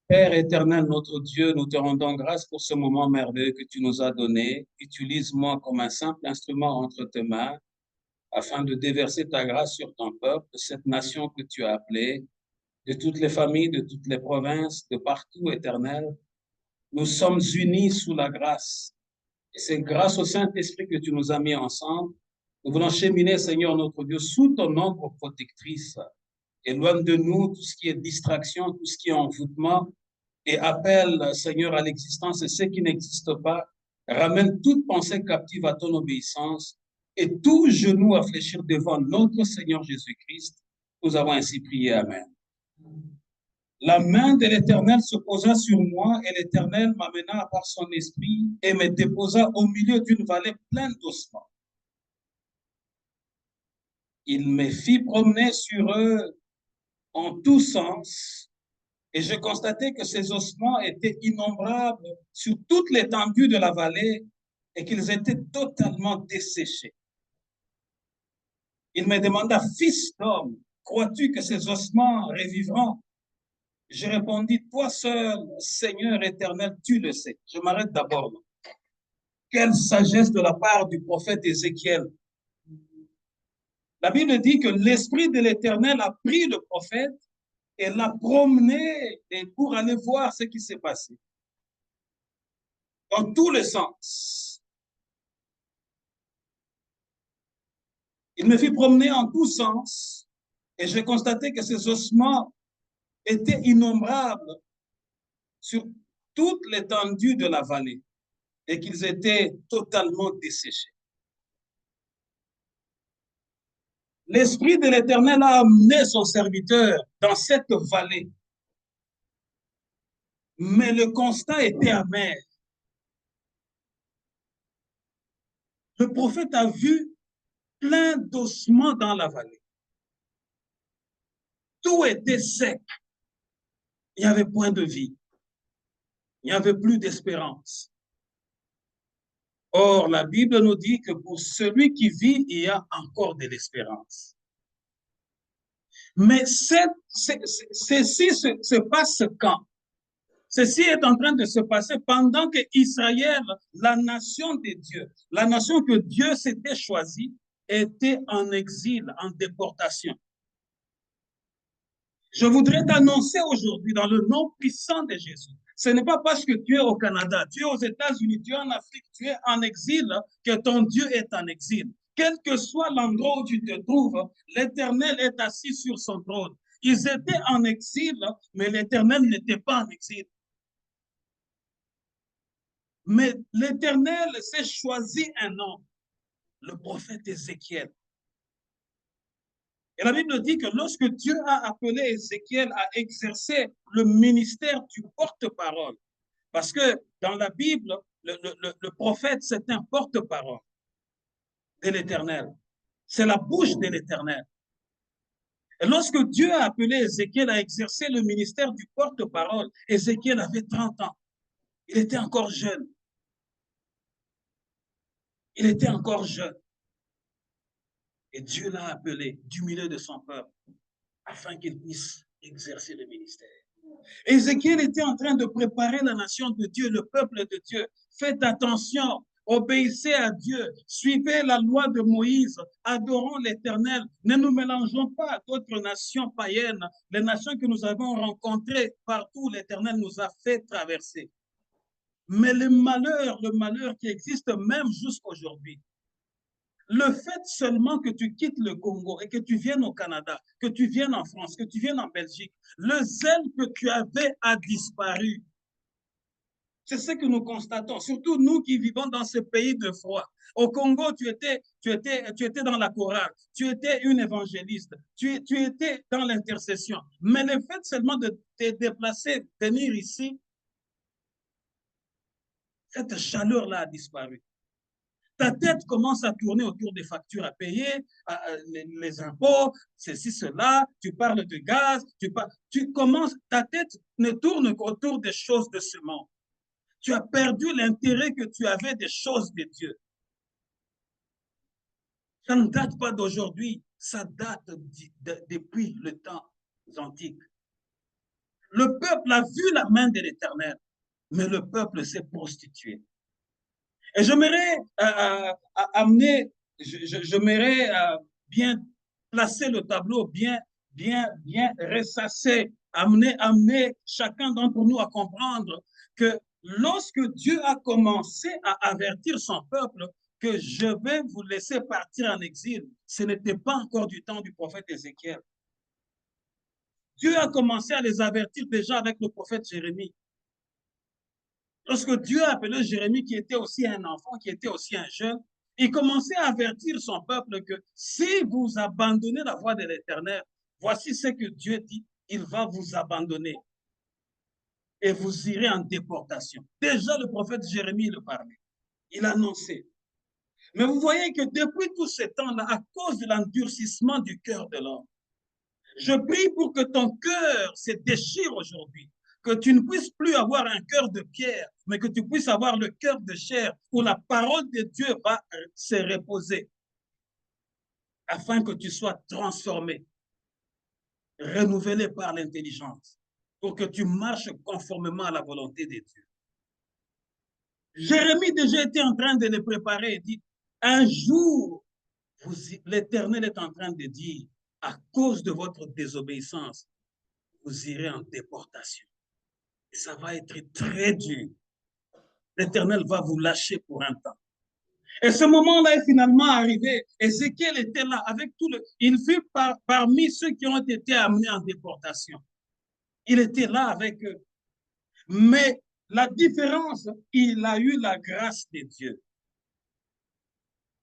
Père éternel, notre Dieu, nous te rendons grâce pour ce moment merveilleux que tu nous as donné. Utilise-moi comme un simple instrument entre tes mains afin de déverser ta grâce sur ton peuple, cette nation que tu as appelée, de toutes les familles, de toutes les provinces, de partout, éternel. Nous sommes unis sous la grâce. Et c'est grâce au Saint-Esprit que tu nous as mis ensemble. Nous voulons cheminer, Seigneur notre Dieu, sous ton ombre protectrice. Éloigne de nous tout ce qui est distraction, tout ce qui est envoûtement, et appelle, Seigneur, à l'existence et ce qui n'existe pas. Ramène toute pensée captive à ton obéissance et tout genou à fléchir devant notre Seigneur Jésus-Christ. Nous avons ainsi prié. Amen. La main de l'Éternel se posa sur moi et l'Éternel m'amena par son esprit et me déposa au milieu d'une vallée pleine d'ossements. Il me fit promener sur eux en tous sens et je constatai que ces ossements étaient innombrables sur toute l'étendue de la vallée et qu'ils étaient totalement desséchés. Il me demanda, fils d'homme, crois-tu que ces ossements revivront? Je répondis, toi seul, Seigneur éternel, tu le sais. Je m'arrête d'abord. Quelle sagesse de la part du prophète Ézéchiel. La Bible dit que l'Esprit de l'Éternel a pris le prophète et l'a promené pour aller voir ce qui s'est passé. Dans tous les sens. Il me fit promener en tous sens et j'ai constaté que ces ossements étaient innombrables sur toute l'étendue de la vallée et qu'ils étaient totalement desséchés. L'Esprit de l'Éternel a amené son serviteur dans cette vallée, mais le constat était amer. Le prophète a vu plein d'ossements dans la vallée. Tout était sec. Il n'y avait point de vie. Il n'y avait plus d'espérance. Or, la Bible nous dit que pour celui qui vit, il y a encore de l'espérance. Mais ceci se passe quand? Ceci est en train de se passer pendant que Israël, la nation de Dieu, la nation que Dieu s'était choisie, était en exil, en déportation. Je voudrais t'annoncer aujourd'hui dans le nom puissant de Jésus. Ce n'est pas parce que tu es au Canada, tu es aux États-Unis, tu es en Afrique, tu es en exil que ton Dieu est en exil. Quel que soit l'endroit où tu te trouves, l'Éternel est assis sur son trône. Ils étaient en exil, mais l'Éternel n'était pas en exil. Mais l'Éternel s'est choisi un homme, le prophète Ézéchiel. Et la Bible dit que lorsque Dieu a appelé Ézéchiel à exercer le ministère du porte-parole, parce que dans la Bible, le prophète, c'est un porte-parole de l'Éternel. C'est la bouche de l'Éternel. Et lorsque Dieu a appelé Ézéchiel à exercer le ministère du porte-parole, Ézéchiel avait 30 ans. Il était encore jeune. Il était encore jeune. Et Dieu l'a appelé du milieu de son peuple afin qu'il puisse exercer le ministère. Ézéchiel était en train de préparer la nation de Dieu, le peuple de Dieu. Faites attention, obéissez à Dieu, suivez la loi de Moïse, adorons l'Éternel. Ne nous mélangeons pas à d'autres nations païennes, les nations que nous avons rencontrées partout, l'Éternel nous a fait traverser. Mais le malheur qui existe même jusqu'aujourd'hui, le fait seulement que tu quittes le Congo et que tu viennes au Canada, que tu viennes en France, que tu viennes en Belgique, le zèle que tu avais a disparu. C'est ce que nous constatons, surtout nous qui vivons dans ce pays de froid. Au Congo, tu étais dans la chorale, tu étais une évangéliste, tu étais dans l'intercession. Mais le fait seulement de te déplacer, venir ici, cette chaleur-là a disparu. Ta tête commence à tourner autour des factures à payer, les impôts, ceci, cela, tu parles de gaz, ta tête ne tourne qu'autour des choses de ce monde. Tu as perdu l'intérêt que tu avais des choses de Dieu. Ça ne date pas d'aujourd'hui, ça date depuis le temps antique. Le peuple a vu la main de l'Éternel, mais le peuple s'est prostitué. Et j'aimerais amener, j'aimerais bien placer le tableau, bien ressasser, amener chacun d'entre nous à comprendre que lorsque Dieu a commencé à avertir son peuple que je vais vous laisser partir en exil, ce n'était pas encore du temps du prophète Ézéchiel. Dieu a commencé à les avertir déjà avec le prophète Jérémie. Lorsque Dieu a appelé Jérémie, qui était aussi un enfant, qui était aussi un jeune, il commençait à avertir son peuple que si vous abandonnez la voie de l'Éternel, voici ce que Dieu dit, il va vous abandonner et vous irez en déportation. Déjà, le prophète Jérémie le parlait. Il annonçait. Mais vous voyez que depuis tout ce temps-là, à cause de l'endurcissement du cœur de l'homme, je prie pour que ton cœur se déchire aujourd'hui, que tu ne puisses plus avoir un cœur de pierre, mais que tu puisses avoir le cœur de chair où la parole de Dieu va se reposer, afin que tu sois transformé, renouvelé par l'intelligence, pour que tu marches conformément à la volonté de Dieu. Jérémie déjà était en train de les préparer et dit, un jour, l'Éternel est en train de dire, à cause de votre désobéissance, vous irez en déportation. Et ça va être très dur. L'Éternel va vous lâcher pour un temps. Et ce moment-là est finalement arrivé. Ézéchiel était là avec tout le... Il fut parmi ceux qui ont été amenés en déportation. Il était là avec eux. Mais la différence, il a eu la grâce de Dieu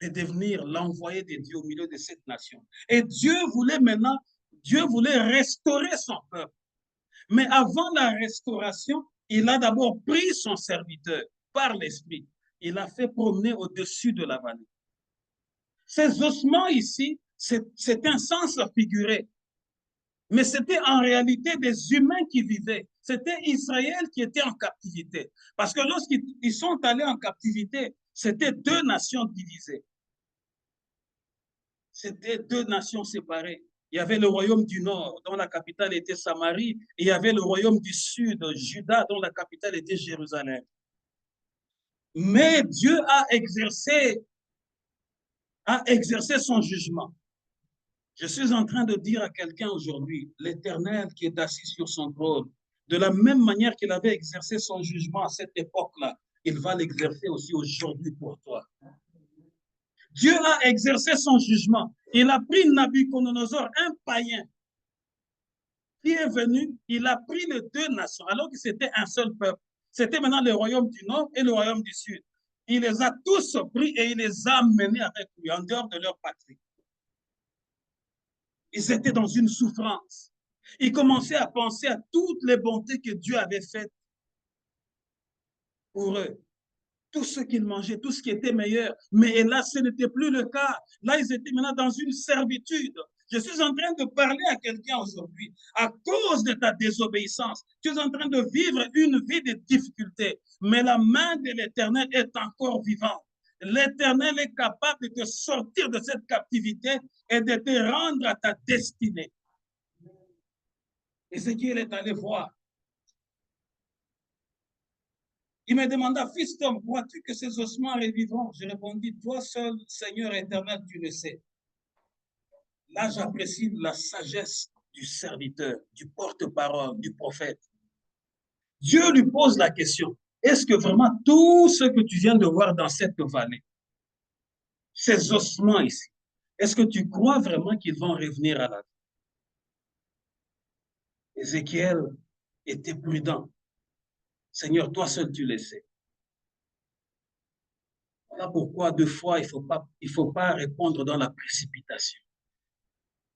de devenir l'envoyé de Dieu au milieu de cette nation. Et Dieu voulait maintenant, Dieu voulait restaurer son peuple. Mais avant la restauration, il a d'abord pris son serviteur par l'Esprit. Il l'a fait promener au-dessus de la vallée. Ces ossements ici, c'est un sens figuré. Mais c'était en réalité des humains qui vivaient. C'était Israël qui était en captivité. Parce que lorsqu'ils sont allés en captivité, c'était deux nations divisées. C'était deux nations séparées. Il y avait le royaume du Nord, dont la capitale était Samarie, et il y avait le royaume du Sud, Juda, dont la capitale était Jérusalem. Mais Dieu a exercé son jugement. Je suis en train de dire à quelqu'un aujourd'hui, l'Éternel qui est assis sur son trône, de la même manière qu'il avait exercé son jugement à cette époque-là, il va l'exercer aussi aujourd'hui pour toi. Dieu a exercé son jugement. Il a pris Nabuchodonosor, un païen, qui est venu, il a pris les deux nations, alors que c'était un seul peuple. C'était maintenant le royaume du Nord et le royaume du Sud. Il les a tous pris et il les a menés avec lui, en dehors de leur patrie. Ils étaient dans une souffrance. Ils commençaient à penser à toutes les bontés que Dieu avait faites pour eux. Tout ce qu'ils mangeaient, tout ce qui était meilleur. Mais là, ce n'était plus le cas. Là, ils étaient maintenant dans une servitude. Je suis en train de parler à quelqu'un aujourd'hui. À cause de ta désobéissance, tu es en train de vivre une vie de difficulté. Mais la main de l'Éternel est encore vivante. L'Éternel est capable de te sortir de cette captivité et de te rendre à ta destinée. Ézéchiel est allé voir. Il me demanda, fils d'homme, crois-tu que ces ossements revivront? Je répondis, toi seul, Seigneur éternel, tu le sais. Là, j'apprécie la sagesse du serviteur, du porte-parole, du prophète. Dieu lui pose la question, est-ce que vraiment tout ce que tu viens de voir dans cette vallée, ces ossements ici, est-ce que tu crois vraiment qu'ils vont revenir à la vie? Ézéchiel était prudent. Seigneur, toi seul tu le sais. Voilà pourquoi deux fois, il faut pas répondre dans la précipitation.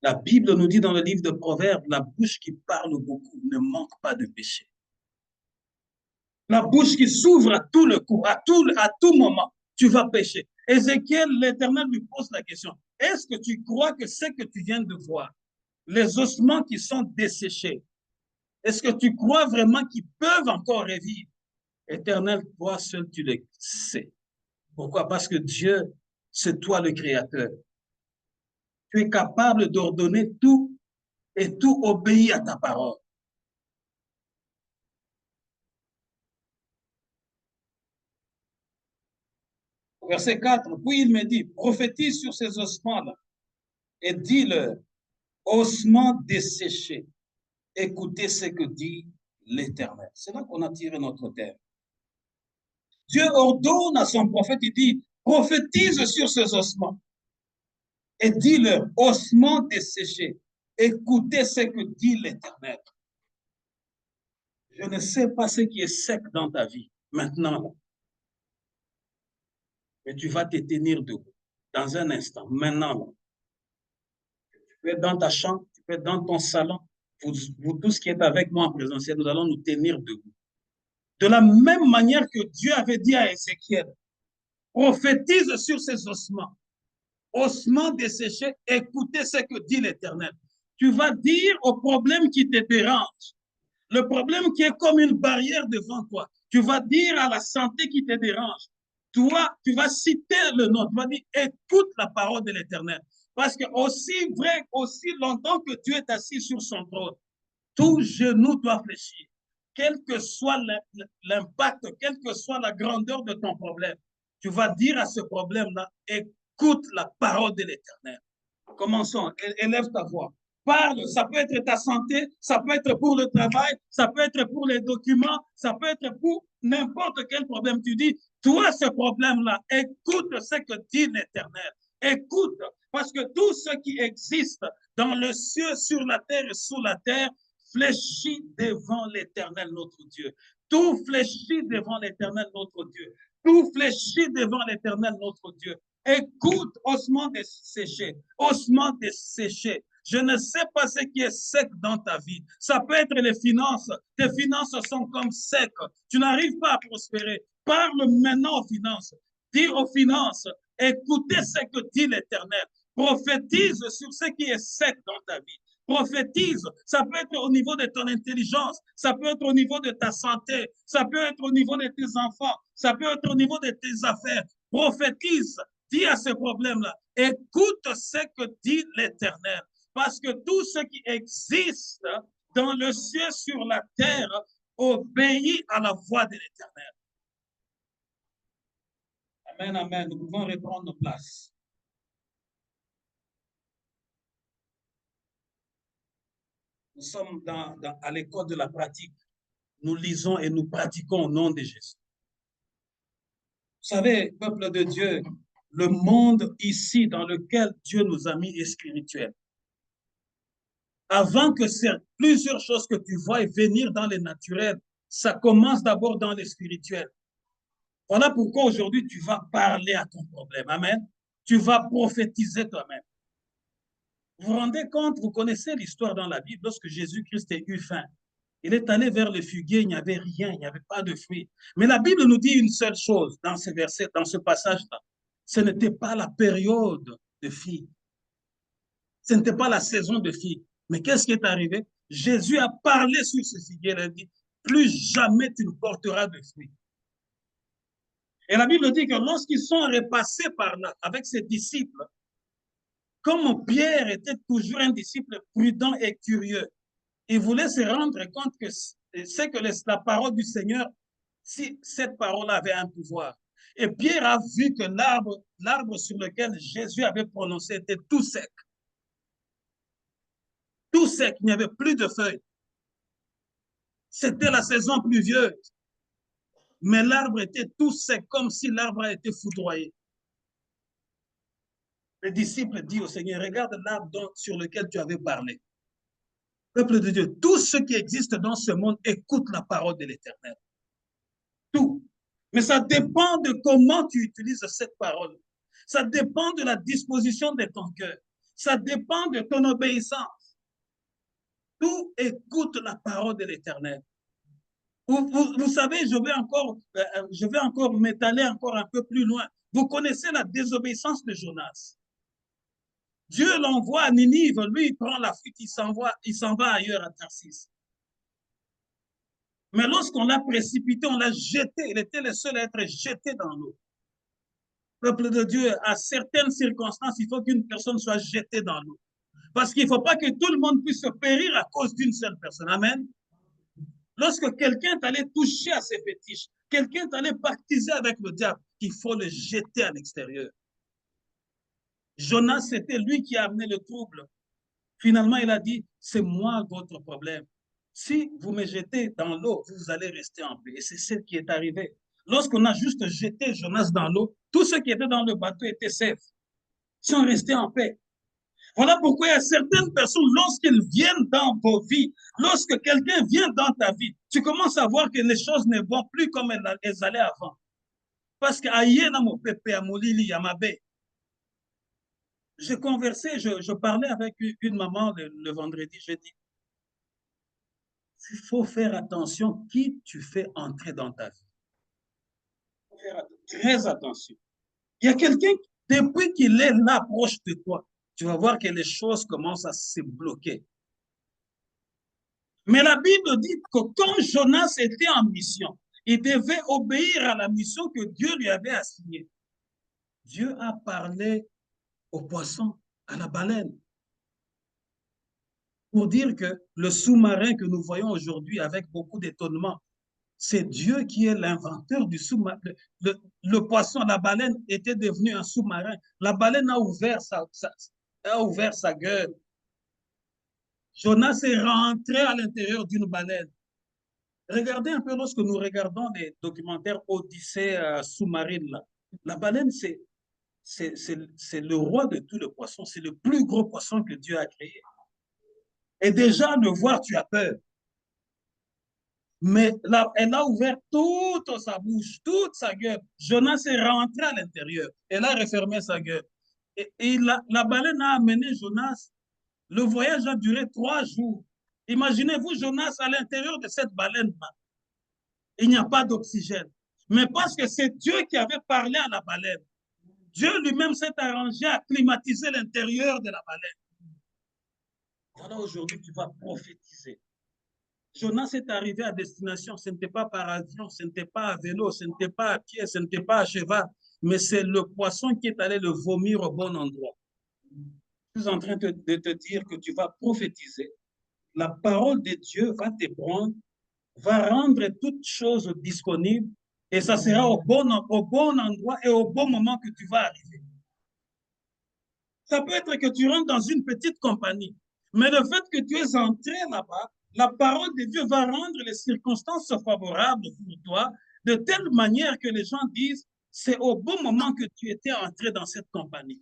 La Bible nous dit dans le livre de Proverbes, la bouche qui parle beaucoup ne manque pas de péché. La bouche qui s'ouvre à tout le coup, à tout moment, tu vas pécher. Ézéchiel, l'Éternel lui pose la question, est-ce que tu crois que ce que tu viens de voir, les ossements qui sont desséchés, est-ce que tu crois vraiment qu'ils peuvent encore revivre? Éternel, toi seul tu le sais. Pourquoi? Parce que Dieu, c'est toi le Créateur. Tu es capable d'ordonner tout et tout obéit à ta parole. Verset 4, puis il me dit, prophétise sur ces ossements-là et dis-leur, ossements desséchés, écoutez ce que dit l'Éternel. C'est là qu'on a tiré notre terme. Dieu ordonne à son prophète, il dit, prophétise sur ces ossements et dis-leur, ossements desséchés, écoutez ce que dit l'Éternel. Je ne sais pas ce qui est sec dans ta vie maintenant, mais tu vas te tenir debout dans un instant, maintenant. Tu peux être dans ta chambre, tu peux être dans ton salon. Vous tous qui êtes avec moi en présentiel, nous allons nous tenir debout. De la même manière que Dieu avait dit à Ézéchiel, prophétise sur ces ossements, ossements desséchés, écoutez ce que dit l'Éternel. Tu vas dire au problème qui te dérange, le problème qui est comme une barrière devant toi. Tu vas dire à la santé qui te dérange. Toi, tu vas citer le nom. Tu vas dire, écoute la parole de l'Éternel. Parce que aussi vrai, aussi longtemps que Dieu est assis sur son trône, tout genou doit fléchir. Quel que soit l'impact, quelle que soit la grandeur de ton problème, tu vas dire à ce problème-là, écoute la parole de l'Éternel. Commençons, élève ta voix. Parle, ça peut être ta santé, ça peut être pour le travail, ça peut être pour les documents, ça peut être pour n'importe quel problème. Tu dis, toi, ce problème-là, écoute ce que dit l'Éternel. Écoute, parce que tout ce qui existe dans le ciel, sur la terre et sous la terre, fléchit devant l'Éternel, notre Dieu. Tout fléchit devant l'Éternel, notre Dieu. Tout fléchit devant l'Éternel, notre Dieu. Écoute, ossements desséchés, ossements desséchés. Je ne sais pas ce qui est sec dans ta vie. Ça peut être les finances. Tes finances sont comme secs. Tu n'arrives pas à prospérer. Parle maintenant aux finances. Dis aux finances, écoutez ce que dit l'Éternel. Prophétise sur ce qui est sec dans ta vie. Prophétise, ça peut être au niveau de ton intelligence, ça peut être au niveau de ta santé, ça peut être au niveau de tes enfants, ça peut être au niveau de tes affaires. Prophétise, dis à ce problème-là, écoute ce que dit l'Éternel, parce que tout ce qui existe dans le ciel, sur la terre, obéit à la voix de l'Éternel. Amen, amen. Nous pouvons reprendre nos places. Nous sommes à l'école de la pratique. Nous lisons et nous pratiquons au nom de Jésus. Vous savez, peuple de Dieu, le monde ici dans lequel Dieu nous a mis est spirituel. Avant que plusieurs choses que tu vois venir dans les naturels, ça commence d'abord dans les spirituels. Voilà pourquoi aujourd'hui tu vas parler à ton problème. Amen. Tu vas prophétiser toi-même. Vous vous rendez compte, vous connaissez l'histoire dans la Bible, lorsque Jésus-Christ a eu faim. Il est allé vers le figuier, il n'y avait rien, il n'y avait pas de fruits. Mais la Bible nous dit une seule chose dans ce verset, dans ce passage-là. Ce n'était pas la période de filles. Ce n'était pas la saison de filles. Mais qu'est-ce qui est arrivé? Jésus a parlé sur ce figuier, il a dit, plus jamais tu ne porteras de fruits. Et la Bible dit que lorsqu'ils sont repassés par là avec ses disciples, comme Pierre était toujours un disciple prudent et curieux, il voulait se rendre compte que c'est que la parole du Seigneur, si cette parole avait un pouvoir. Et Pierre a vu que l'arbre sur lequel Jésus avait prononcé était tout sec. Tout sec, il n'y avait plus de feuilles. C'était la saison pluvieuse. Mais l'arbre était tout sec, comme si l'arbre a été foudroyé. Le disciple dit au Seigneur, regarde l'arbre sur lequel tu avais parlé. Peuple de Dieu, tout ce qui existe dans ce monde écoute la parole de l'Éternel. Tout. Mais ça dépend de comment tu utilises cette parole. Ça dépend de la disposition de ton cœur. Ça dépend de ton obéissance. Tout écoute la parole de l'Éternel. Vous savez, je vais encore m'étaler encore un peu plus loin. Vous connaissez la désobéissance de Jonas. Dieu l'envoie à Ninive, lui, il prend la fuite, il s'en va ailleurs à Tarsis. Mais lorsqu'on l'a précipité, on l'a jeté, il était le seul à être jeté dans l'eau. Peuple de Dieu, à certaines circonstances, il faut qu'une personne soit jetée dans l'eau. Parce qu'il ne faut pas que tout le monde puisse se périr à cause d'une seule personne. Amen. Lorsque quelqu'un t'allait toucher à ses fétiches, quelqu'un t'allait pactiser avec le diable, qu'il faut le jeter à l'extérieur. Jonas, c'était lui qui a amené le trouble. Finalement, il a dit, c'est moi votre problème. Si vous me jetez dans l'eau, vous allez rester en paix. Et c'est ce qui est arrivé. Lorsqu'on a juste jeté Jonas dans l'eau, tous ceux qui étaient dans le bateau étaient safe. Ils sont restés en paix. Voilà pourquoi il y a certaines personnes, lorsqu'ils viennent dans vos vies, lorsque quelqu'un vient dans ta vie, tu commences à voir que les choses ne vont plus comme elles allaient avant. Parce que j'ai conversé, je parlais avec une maman le vendredi, je dis, il faut faire attention qui tu fais entrer dans ta vie. Il faut faire très attention. Il y a quelqu'un, depuis qu'il est là proche de toi, tu vas voir que les choses commencent à se bloquer. Mais la Bible dit que quand Jonas était en mission, il devait obéir à la mission que Dieu lui avait assignée. Dieu a parlé au poisson, à la baleine, pour dire que le sous-marin que nous voyons aujourd'hui avec beaucoup d'étonnement, c'est Dieu qui est l'inventeur du sous-marin. Le poisson, la baleine était devenue un sous-marin. La baleine a ouvert sa gueule. Jonas est rentré à l'intérieur d'une baleine. Regardez un peu lorsque nous regardons les documentaires Odyssée sous-marine. La baleine, c'est le roi de tous les poissons. C'est le plus gros poisson que Dieu a créé. Et déjà, le voir, tu as peur. Mais là, elle a ouvert toute sa bouche, toute sa gueule. Jonas est rentré à l'intérieur. Elle a refermé sa gueule. Et la baleine a amené Jonas. Le voyage a duré 3 jours. Imaginez-vous Jonas à l'intérieur de cette baleine-là. Il n'y a pas d'oxygène. Mais parce que c'est Dieu qui avait parlé à la baleine. Dieu lui-même s'est arrangé à climatiser l'intérieur de la baleine. Voilà, aujourd'hui, tu vas prophétiser. Jonas est arrivé à destination. Ce n'était pas par avion, ce n'était pas à vélo, ce n'était pas à pied, ce n'était pas à cheval, mais c'est le poisson qui est allé le vomir au bon endroit. Je suis en train de te dire que tu vas prophétiser. La parole de Dieu va te prendre, va rendre toutes choses disponibles et ça sera au bon endroit et au bon moment que tu vas arriver. Ça peut être que tu rentres dans une petite compagnie, mais le fait que tu es entré là-bas, la parole de Dieu va rendre les circonstances favorables pour toi de telle manière que les gens disent c'est au bon moment que tu étais entré dans cette compagnie.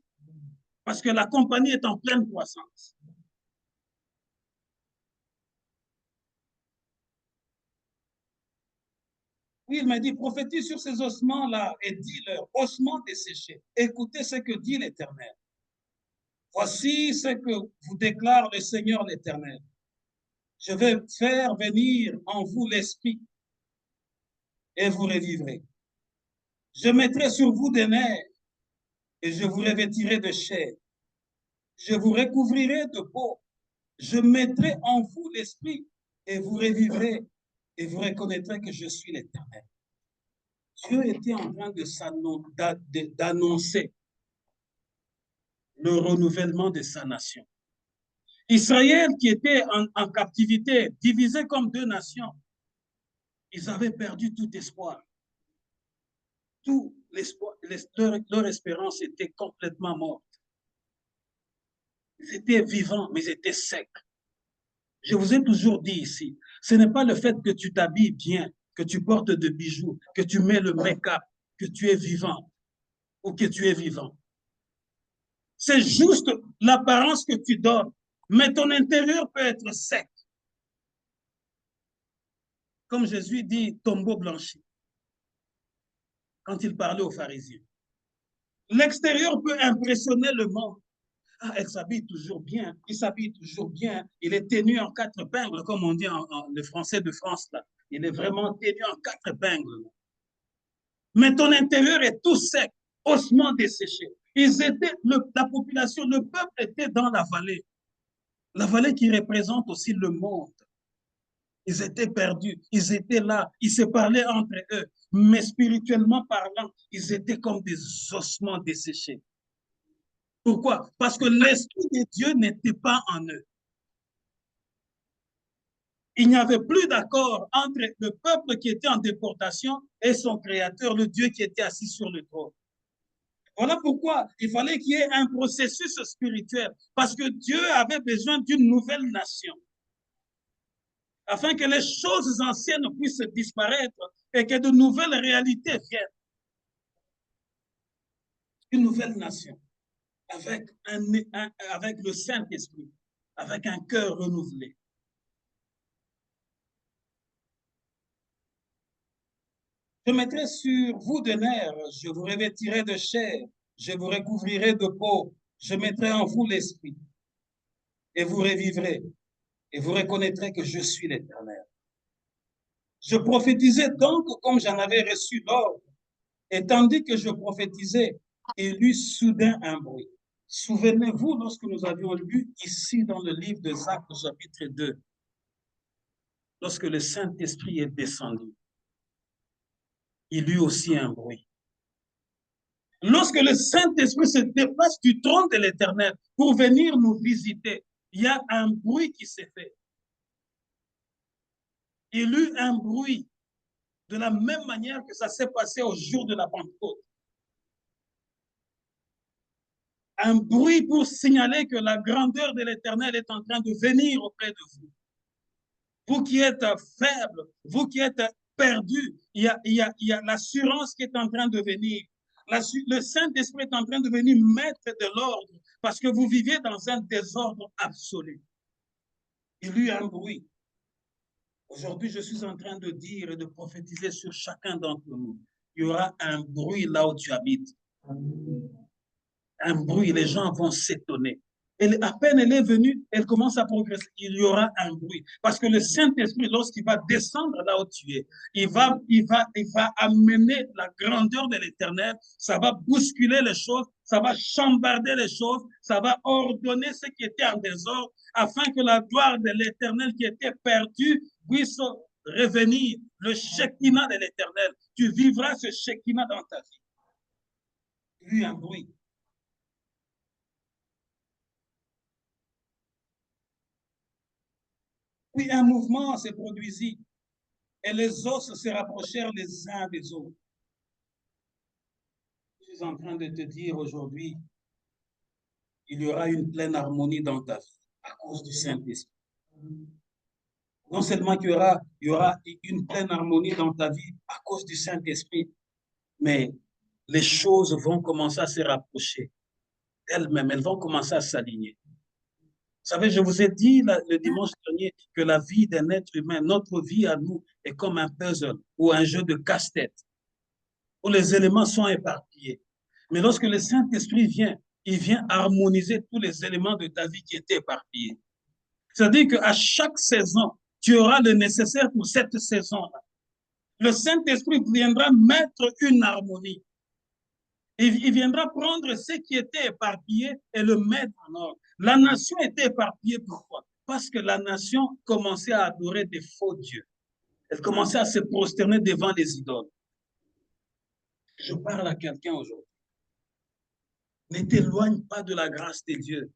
Parce que la compagnie est en pleine croissance. Oui, il m'a dit, prophétise sur ces ossements-là et dis-leur, ossements desséchés, écoutez ce que dit l'Éternel. Voici ce que vous déclare le Seigneur l'Éternel. Je vais faire venir en vous l'esprit et vous revivrez. Je mettrai sur vous des nerfs et je vous revêtirai de chair. Je vous recouvrirai de peau. Je mettrai en vous l'esprit et vous revivrez et vous reconnaîtrez que je suis l'Éternel. Dieu était en train d'annoncer le renouvellement de sa nation. Israël qui était en captivité, divisé comme 2 nations, ils avaient perdu tout espoir. Tout l'espoir, leur espérance était complètement morte. Ils étaient vivants, mais ils étaient secs. Je vous ai toujours dit ici, ce n'est pas le fait que tu t'habilles bien, que tu portes de bijoux, que tu mets le make-up, que tu es vivant ou que tu es vivant. C'est juste l'apparence que tu donnes, mais ton intérieur peut être sec. Comme Jésus dit, tombeau blanchi, quand il parlait aux pharisiens. L'extérieur peut impressionner le monde. Ah, elle s'habille toujours bien, il s'habille toujours bien, il est tenu en 4 épingles, comme on dit en le français de France, là. Il est vraiment tenu en 4 épingles. Mais ton intérieur est tout sec, ossements desséchés. La population, le peuple était dans la vallée qui représente aussi le monde. Ils étaient perdus, ils étaient là, ils se parlaient entre eux, mais spirituellement parlant, ils étaient comme des ossements desséchés. Pourquoi? Parce que l'Esprit de Dieu n'était pas en eux. Il n'y avait plus d'accord entre le peuple qui était en déportation et son créateur, le Dieu qui était assis sur le trône. Voilà pourquoi il fallait qu'il y ait un processus spirituel, parce que Dieu avait besoin d'une nouvelle nation, afin que les choses anciennes puissent disparaître et que de nouvelles réalités viennent. Une nouvelle nation, avec le Saint-Esprit, avec un cœur renouvelé. Je mettrai sur vous des nerfs, je vous revêtirai de chair, je vous recouvrirai de peau, je mettrai en vous l'esprit, et vous revivrez, et vous reconnaîtrez que je suis l'Éternel. Je prophétisais donc comme j'en avais reçu l'ordre, et tandis que je prophétisais, il eut soudain un bruit. Souvenez-vous, lorsque nous avions lu ici dans le livre de Actes, chapitre 2, lorsque le Saint-Esprit est descendu, il eut aussi un bruit. Lorsque le Saint-Esprit se déplace du trône de l'Éternel pour venir nous visiter, il y a un bruit qui s'est fait. Il eut un bruit de la même manière que ça s'est passé au jour de la Pentecôte. Un bruit pour signaler que la grandeur de l'Éternel est en train de venir auprès de vous. Vous qui êtes faibles, vous qui êtes perdus, il y a l'assurance qui est en train de venir. Le Saint-Esprit est en train de venir mettre de l'ordre parce que vous vivez dans un désordre absolu. Il y a eu un bruit. Aujourd'hui, je suis en train de dire et de prophétiser sur chacun d'entre nous. Il y aura un bruit là où tu habites. Un bruit, les gens vont s'étonner. Et à peine elle est venue, elle commence à progresser. Il y aura un bruit. Parce que le Saint-Esprit, lorsqu'il va descendre là où tu es, il va amener la grandeur de l'Éternel. Ça va bousculer les choses, ça va chambarder les choses, ça va ordonner ce qui était en désordre, afin que la gloire de l'Éternel qui était perdue puisse revenir. Le Shekinah de l'Éternel. Tu vivras ce Shekinah dans ta vie. Il y a un bruit. Puis un mouvement se produisit et les os se rapprochèrent les uns des autres. Je suis en train de te dire aujourd'hui, il y aura une pleine harmonie dans ta vie à cause du Saint-Esprit. Non seulement qu'il y aura une pleine harmonie dans ta vie à cause du Saint-Esprit, mais les choses vont commencer à se rapprocher d'elles-mêmes, elles vont commencer à s'aligner. Vous savez, je vous ai dit le dimanche dernier que la vie d'un être humain, notre vie à nous, est comme un puzzle ou un jeu de casse-tête où les éléments sont éparpillés. Mais lorsque le Saint-Esprit vient, il vient harmoniser tous les éléments de ta vie qui étaient éparpillés. C'est-à-dire qu'à chaque saison, tu auras le nécessaire pour cette saison-là. Le Saint-Esprit viendra mettre une harmonie. Il viendra prendre ce qui était éparpillé et le mettre en ordre. La nation était éparpillée. Pourquoi? Parce que la nation commençait à adorer des faux dieux. Elle commençait à se prosterner devant les idoles. Je parle à quelqu'un aujourd'hui. Ne t'éloigne pas de la grâce de Dieu.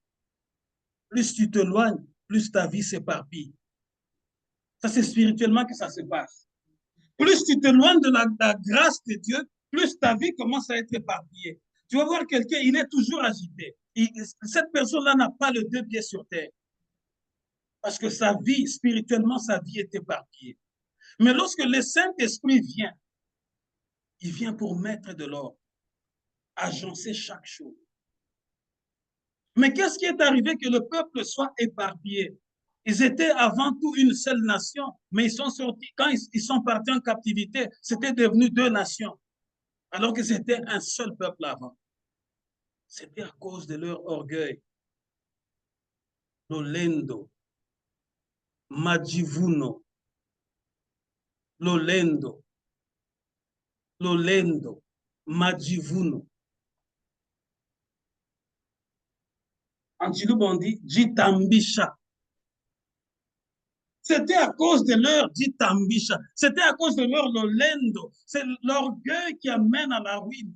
Plus tu t'éloignes, plus ta vie s'éparpille. Ça, c'est spirituellement que ça se passe. Plus tu t'éloignes de la grâce de Dieu, plus ta vie commence à être éparpillée. Tu vas voir quelqu'un, il est toujours agité. Cette personne-là n'a pas le deux pieds sur terre. Parce que sa vie, spirituellement, sa vie est éparpillée. Mais lorsque le Saint-Esprit vient, il vient pour mettre de l'ordre, agencer chaque chose. Mais qu'est-ce qui est arrivé que le peuple soit éparpillé? Ils étaient avant tout une seule nation, mais ils sont sortis, quand ils sont partis en captivité, c'était devenu deux nations, alors que c'était un seul peuple avant. C'était à cause de leur orgueil. Lolendo, Majivuno, Lolendo, Lolendo, Majivuno. En Chilouba, on dit Jitambisha. C'était à cause de leur Jitambisha. C'était à cause de leur Lolendo. C'est l'orgueil qui amène à la ruine.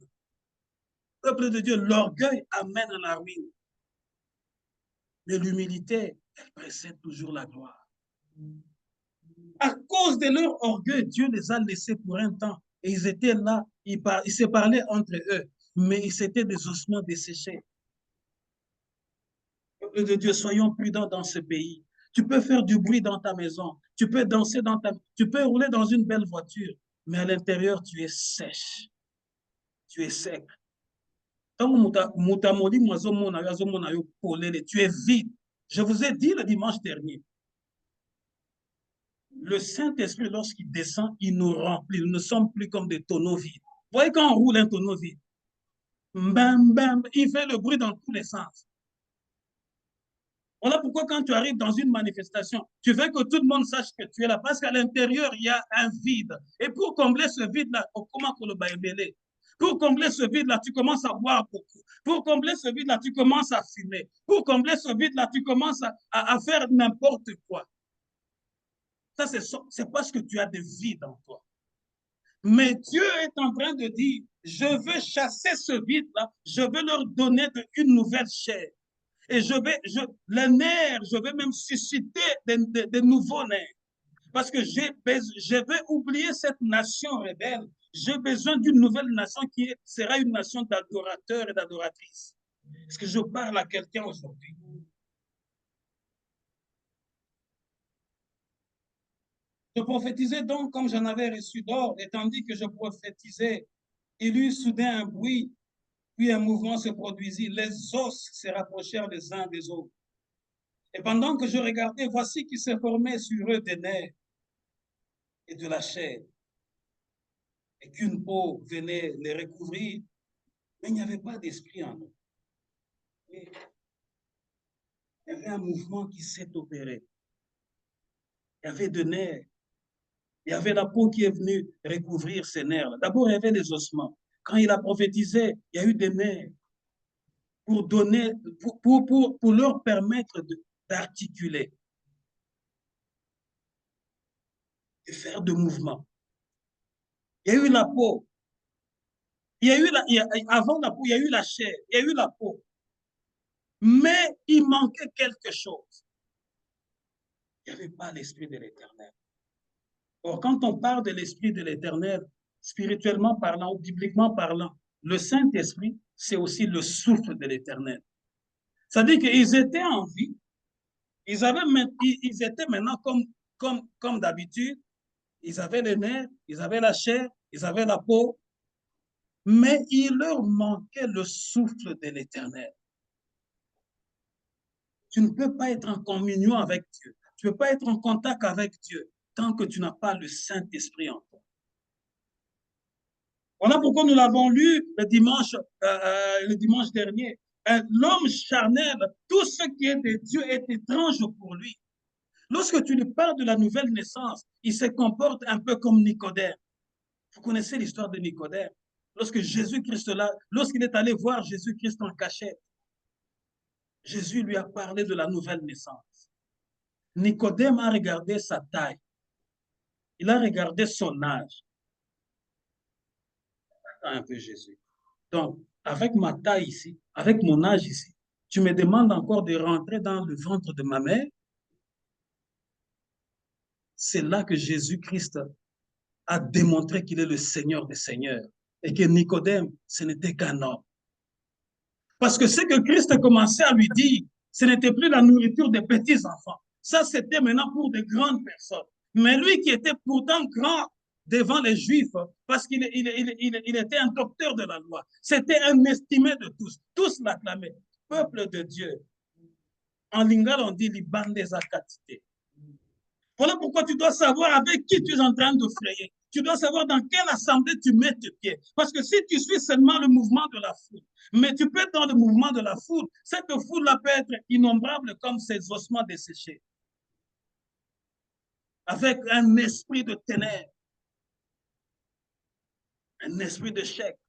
Peuple de Dieu, l'orgueil amène à la ruine. Mais l'humilité, elle précède toujours la gloire. À cause de leur orgueil, Dieu les a laissés pour un temps. Et ils étaient là, ils se parlaient entre eux, mais c'était des ossements desséchés. Peuple de Dieu, soyons prudents dans ce pays. Tu peux faire du bruit dans ta maison, tu peux danser tu peux rouler dans une belle voiture, mais à l'intérieur, tu es sèche, tu es sec. Tu es vide. Je vous ai dit le dimanche dernier, le Saint-Esprit, lorsqu'il descend, il nous remplit. Nous ne sommes plus comme des tonneaux vides. Vous voyez quand on roule un tonneau vide, bam, bam, il fait le bruit dans tous les sens. Voilà pourquoi quand tu arrives dans une manifestation, tu veux que tout le monde sache que tu es là, parce qu'à l'intérieur, il y a un vide. Et pour combler ce vide-là, comment qu'on le baïbélé? Pour combler ce vide-là, tu commences à boire beaucoup. Pour combler ce vide-là, tu commences à fumer. Pour combler ce vide-là, tu commences à faire n'importe quoi. Ça, c'est parce que tu as des vides en toi. Mais Dieu est en train de dire, je veux chasser ce vide-là, je veux leur donner une nouvelle chair. Et les nerfs, je vais même susciter des nouveaux nerfs. Parce que je vais oublier cette nation rebelle. J'ai besoin d'une nouvelle nation qui sera une nation d'adorateurs et d'adoratrices. Est-ce que je parle à quelqu'un aujourd'hui? Je prophétisais donc comme j'en avais reçu d'or, et tandis que je prophétisais, il eut soudain un bruit, puis un mouvement se produisit. Les os se rapprochèrent les uns des autres. Et pendant que je regardais, voici qu'il se formait sur eux des nerfs et de la chair, et qu'une peau venait les recouvrir, mais il n'y avait pas d'esprit en eux. Et il y avait un mouvement qui s'est opéré. Il y avait des nerfs. Il y avait la peau qui est venue recouvrir ces nerfs. D'abord, il y avait les ossements. Quand il a prophétisé, il y a eu des nerfs pour donner, pour leur permettre d'articuler, de faire de mouvements. Il y a eu la peau. Avant la peau, il y a eu la chair, il y a eu la peau. Mais il manquait quelque chose. Il n'y avait pas l'esprit de l'Éternel. Or, quand on parle de l'esprit de l'Éternel, spirituellement parlant ou bibliquement parlant, le Saint-Esprit, c'est aussi le souffle de l'Éternel. C'est-à-dire qu'ils étaient en vie, ils étaient maintenant comme d'habitude, ils avaient les nerfs, ils avaient la chair, ils avaient la peau, mais il leur manquait le souffle de l'Éternel. Tu ne peux pas être en communion avec Dieu. Tu ne peux pas être en contact avec Dieu tant que tu n'as pas le Saint-Esprit en toi. Voilà pourquoi nous l'avons lu le dimanche dernier. L'homme charnel, tout ce qui est de Dieu est étrange pour lui. Lorsque tu lui parles de la nouvelle naissance, il se comporte un peu comme Nicodème. Vous connaissez l'histoire de Nicodème. Lorsque Jésus-Christ lorsqu'il est allé voir Jésus-Christ en cachette, Jésus lui a parlé de la nouvelle naissance. Nicodème a regardé sa taille. Il a regardé son âge. Attends un peu, Jésus. Donc, avec ma taille ici, avec mon âge ici, tu me demandes encore de rentrer dans le ventre de ma mère? C'est là que Jésus-Christ a démontré qu'il est le Seigneur des Seigneurs et que Nicodème, ce n'était qu'un homme. Parce que ce que Christ a commencé à lui dire, ce n'était plus la nourriture des petits enfants. Ça, c'était maintenant pour de grandes personnes. Mais lui qui était pourtant grand devant les Juifs, parce qu'il était un docteur de la loi, c'était un estimé de tous. Tous l'acclamaient. Peuple de Dieu. En lingala, on dit libande zakatite. Voilà pourquoi tu dois savoir avec qui tu es en train de frayer. Tu dois savoir dans quelle assemblée tu mets tes pieds. Parce que si tu suis seulement le mouvement de la foule, mais tu peux être dans le mouvement de la foule, cette foule-là peut être innombrable comme ces ossements desséchés. Avec un esprit de ténèbres, un esprit de chèque,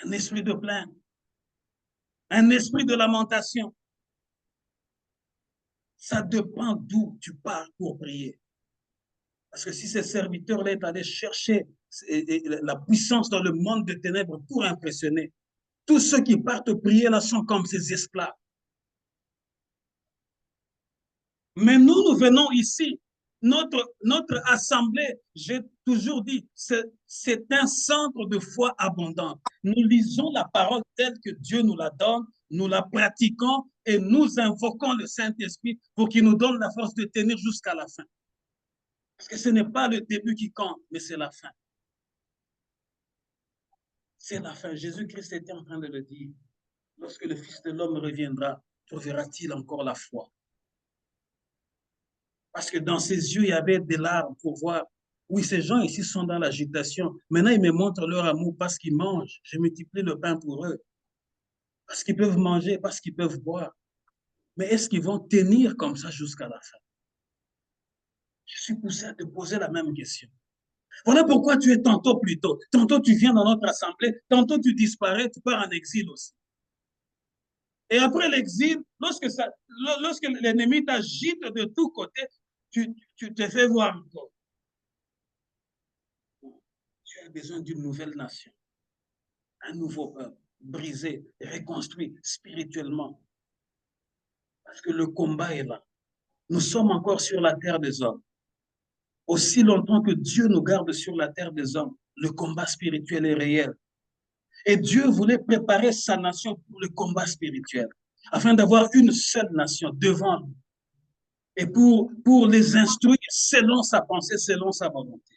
un esprit de plainte, un esprit de lamentation. Ça dépend d'où tu pars pour prier. Parce que si ces serviteurs-là est allé chercher la puissance dans le monde des ténèbres pour impressionner, tous ceux qui partent prier là sont comme ces esclaves. Mais nous venons ici notre assemblée, j'ai toujours dit, c'est un centre de foi abondante. Nous lisons la parole telle que Dieu nous la donne, nous la pratiquons et nous invoquons le Saint-Esprit pour qu'il nous donne la force de tenir jusqu'à la fin. Parce que ce n'est pas le début qui compte, mais c'est la fin. C'est la fin. Jésus-Christ était en train de le dire. Lorsque le Fils de l'homme reviendra, trouvera-t-il encore la foi? Parce que dans ses yeux, il y avait des larmes pour voir. Oui, ces gens ici sont dans l'agitation. Maintenant, ils me montrent leur amour parce qu'ils mangent. Je multiplie le pain pour eux. Parce qu'ils peuvent manger, parce qu'ils peuvent boire. Mais est-ce qu'ils vont tenir comme ça jusqu'à la fin? Je suis poussé à te poser la même question. Voilà pourquoi tu es tantôt plus tôt. Tantôt tu viens dans notre assemblée, tantôt tu disparais, tu pars en exil aussi. Et après l'exil, lorsque l'ennemi t'agite de tous côtés, tu te fais voir encore. Tu as besoin d'une nouvelle nation, un nouveau peuple, brisé, reconstruit spirituellement. Parce que le combat est là. Nous sommes encore sur la terre des hommes. Aussi longtemps que Dieu nous garde sur la terre des hommes, le combat spirituel est réel. Et Dieu voulait préparer sa nation pour le combat spirituel, afin d'avoir une seule nation devant nous. Et pour les instruire selon sa pensée, selon sa volonté.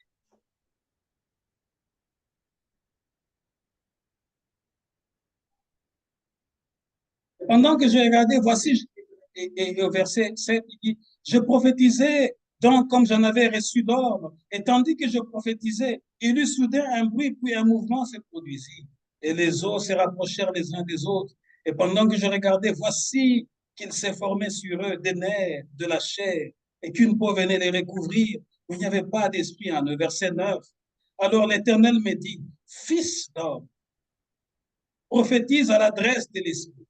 Pendant que je regardais, voici, et au verset 7, il dit, je prophétisais donc comme j'en avais reçu d'ordre, et tandis que je prophétisais, il eut soudain un bruit, puis un mouvement se produisit, et les eaux se rapprochèrent les uns des autres, et pendant que je regardais, voici qu'il s'est formé sur eux des nerfs, de la chair, et qu'une peau venait les recouvrir, où il n'y avait pas d'esprit en eux. Verset 9. Alors l'Éternel me dit, fils d'homme, prophétise à l'adresse de l'Esprit.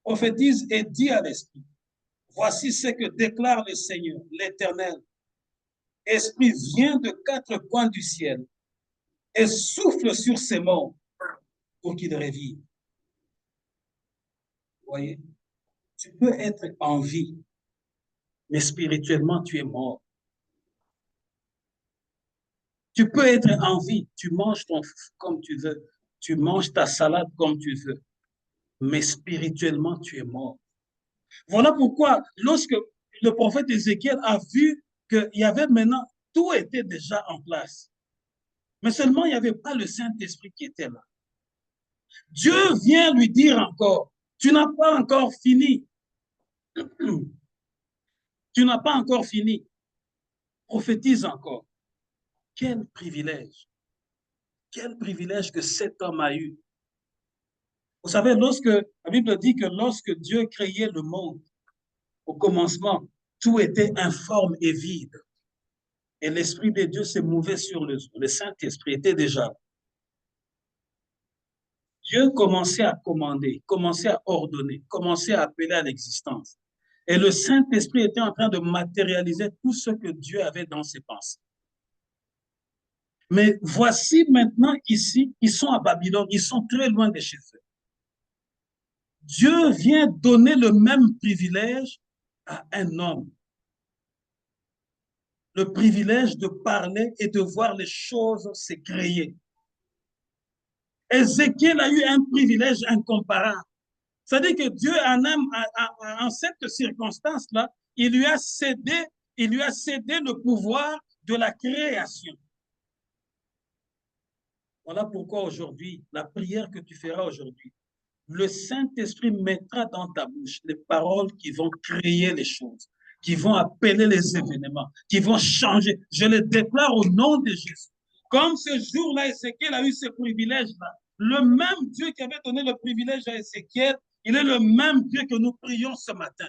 Prophétise et dit à l'Esprit, voici ce que déclare le Seigneur, l'Éternel. Esprit vient de quatre coins du ciel et souffle sur ces morts pour qu'ils revivent. Vous voyez, tu peux être en vie, mais spirituellement, tu es mort. Tu peux être en vie, tu manges ton comme tu veux, tu manges ta salade comme tu veux, mais spirituellement, tu es mort. Voilà pourquoi, lorsque le prophète Ézéchiel a vu qu'il y avait maintenant, tout était déjà en place. Mais seulement, il n'y avait pas le Saint-Esprit qui était là. Dieu vient lui dire encore, tu n'as pas encore fini. Tu n'as pas encore fini. Prophétise encore. Quel privilège. Quel privilège que cet homme a eu. Vous savez, la Bible dit que lorsque Dieu créait le monde, au commencement, tout était informe et vide. Et l'Esprit de Dieu se mouvait sur le Saint-Esprit était déjà là. Dieu commençait à commander, commençait à ordonner, commençait à appeler à l'existence. Et le Saint-Esprit était en train de matérialiser tout ce que Dieu avait dans ses pensées. Mais voici maintenant ici, ils sont à Babylone, ils sont très loin de chez eux. Dieu vient donner le même privilège à un homme. Le privilège de parler et de voir les choses se créer. Ézéchiel a eu un privilège incomparable. C'est-à-dire que Dieu, en cette circonstance-là, il lui a cédé le pouvoir de la création. Voilà pourquoi aujourd'hui, la prière que tu feras aujourd'hui, le Saint-Esprit mettra dans ta bouche les paroles qui vont créer les choses, qui vont appeler les événements, qui vont changer. Je les déclare au nom de Jésus. Comme ce jour-là, Ézéchiel a eu ce privilège-là. Le même Dieu qui avait donné le privilège à Ézéchiel, il est le même Dieu que nous prions ce matin.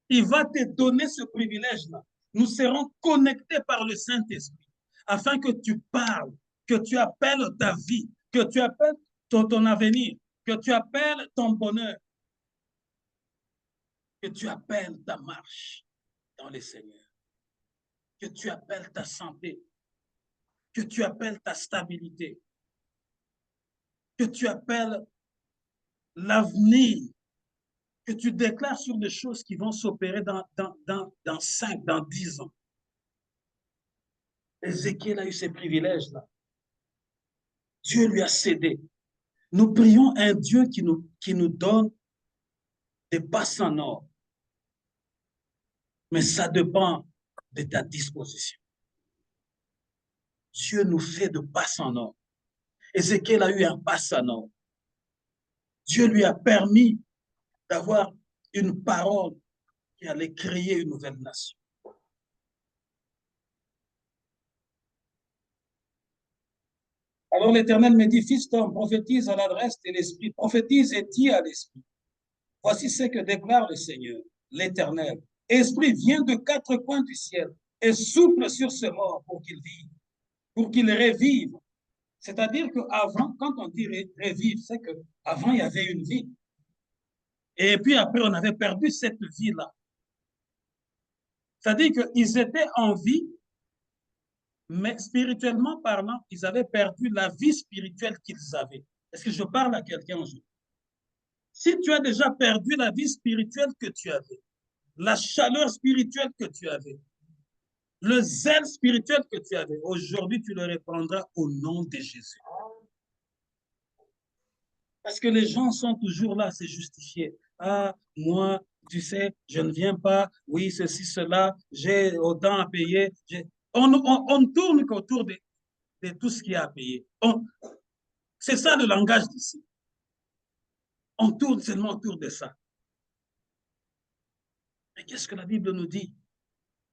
Il va te donner ce privilège-là. Nous serons connectés par le Saint-Esprit afin que tu parles, que tu appelles ta vie, que tu appelles ton avenir, que tu appelles ton bonheur, que tu appelles ta marche dans le Seigneur, que tu appelles ta santé, que tu appelles ta stabilité, que tu appelles l'avenir que tu déclares sur des choses qui vont s'opérer dans 5, dans 10 ans. Ézéchiel a eu ces privilèges-là. Dieu lui a cédé. Nous prions un Dieu qui nous donne des passes en or. Mais ça dépend de ta disposition. Dieu nous fait de passes en or. Ézéchiel a eu un passe en or. Dieu lui a permis d'avoir une parole qui allait créer une nouvelle nation. Alors l'Éternel me dit, fils d'homme, prophétise à l'adresse de l'Esprit, prophétise et dis à l'Esprit. Voici ce que déclare le Seigneur, l'Éternel. Esprit, viens de 4 coins du ciel et souffle sur ce mort pour qu'il vive, pour qu'il revive. C'est-à-dire qu'avant, quand on dit revivre, c'est qu'avant, il y avait une vie. Et puis après, on avait perdu cette vie-là. C'est-à-dire qu'ils étaient en vie, mais spirituellement parlant, ils avaient perdu la vie spirituelle qu'ils avaient. Est-ce que je parle à quelqu'un aujourd'hui? Si tu as déjà perdu la vie spirituelle que tu avais, la chaleur spirituelle que tu avais, le zèle spirituel que tu avais, aujourd'hui, tu le reprendras au nom de Jésus. Parce que les gens sont toujours là à se justifier. Ah, moi, tu sais, je ne viens pas. Oui, ceci, cela, j'ai autant à payer. On tourne qu'autour de tout ce qu'il y a à payer. C'est ça le langage d'ici. On tourne seulement autour de ça. Mais qu'est-ce que la Bible nous dit?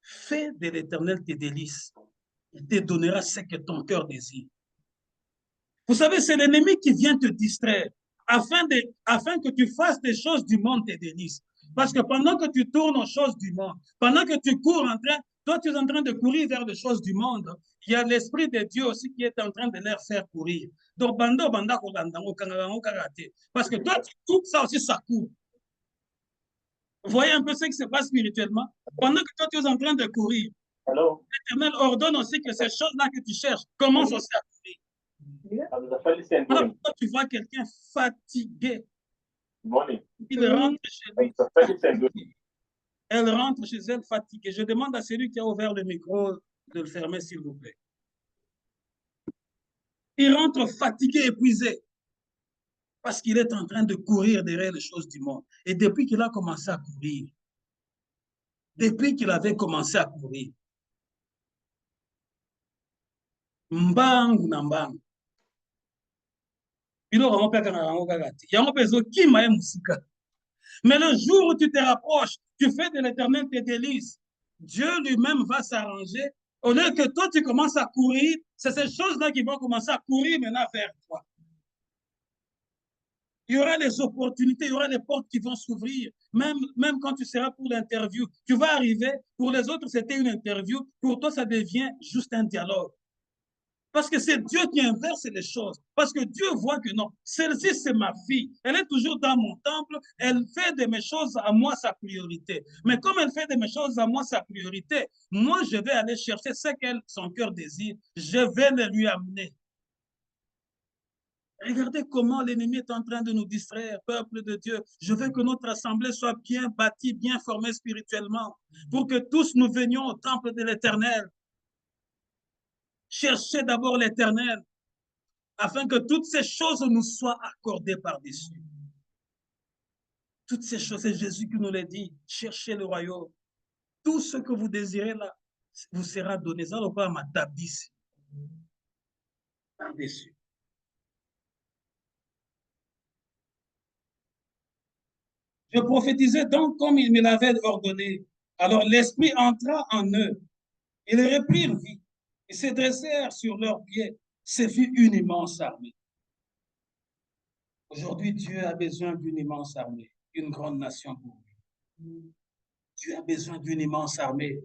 Fais de l'Éternel tes délices. Il te donnera ce que ton cœur désire. Vous savez, c'est l'ennemi qui vient te distraire afin que tu fasses des choses du monde tes délices. Parce que pendant que tu tournes aux choses du monde, pendant que tu cours toi tu es en train de courir vers les choses du monde, il y a l'Esprit de Dieu aussi qui est en train de leur faire courir. Donc, parce que toi, tout ça aussi, ça court. Vous voyez un peu ce qui se passe spirituellement? Pendant que toi, tu es en train de courir, l'Éternel ordonne aussi que ces choses-là que tu cherches commencent aussi à courir. Alors, quand tu vois quelqu'un fatigué, il rentre chez lui fatigué. Elle rentre chez elle fatiguée. Je demande à celui qui a ouvert le micro de le fermer, s'il vous plaît. Il rentre fatigué, épuisé, parce qu'il est en train de courir derrière les choses du monde. Et depuis qu'il a commencé à courir, depuis qu'il avait commencé à courir, mbangu na mbangu, mais le jour où tu te rapproches, tu fais de l'Éternel tes délices, Dieu lui-même va s'arranger. Au lieu que toi, tu commences à courir, c'est ces choses-là qui vont commencer à courir maintenant vers toi. Il y aura des opportunités, il y aura des portes qui vont s'ouvrir. Même quand tu seras pour l'interview, tu vas arriver. Pour les autres, c'était une interview. Pour toi, ça devient juste un dialogue. Parce que c'est Dieu qui inverse les choses. Parce que Dieu voit que non, celle-ci, c'est ma fille. Elle est toujours dans mon temple. Elle fait de mes choses à moi sa priorité. Mais comme elle fait de mes choses à moi sa priorité, moi, je vais aller chercher ce qu'elle, son cœur désire. Je vais le lui amener. Regardez comment l'ennemi est en train de nous distraire, peuple de Dieu. Je veux que notre assemblée soit bien bâtie, bien formée spirituellement, pour que tous nous venions au temple de l'Éternel. Cherchez d'abord l'Éternel, afin que toutes ces choses nous soient accordées par-dessus. Toutes ces choses, c'est Jésus qui nous l'a dit. Cherchez le royaume. Tout ce que vous désirez là, vous sera donné. Ça va pas ma tabisse. Par-dessus. Je prophétisais donc comme il me l'avait ordonné. Alors l'Esprit entra en eux. Ils reprirent vie. Ils se dressèrent sur leurs pieds. Ce fut une immense armée. Aujourd'hui, Dieu a besoin d'une immense armée, une grande nation pour lui. Dieu a besoin d'une immense armée.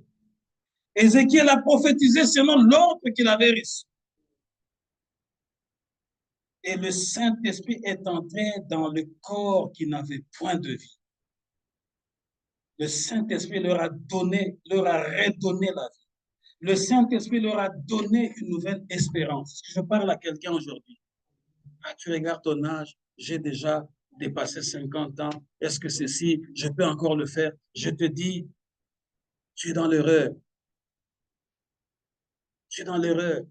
Ézéchiel a prophétisé selon l'ordre qu'il avait reçu. Et le Saint-Esprit est entré dans le corps qui n'avait point de vie. Le Saint-Esprit leur a redonné la vie. Le Saint-Esprit leur a donné une nouvelle espérance. Est-ce que je parle à quelqu'un aujourd'hui? Ah, tu regardes ton âge, j'ai déjà dépassé 50 ans, est-ce que ceci, je peux encore le faire? Je te dis, tu es dans l'erreur. Tu es dans l'erreur.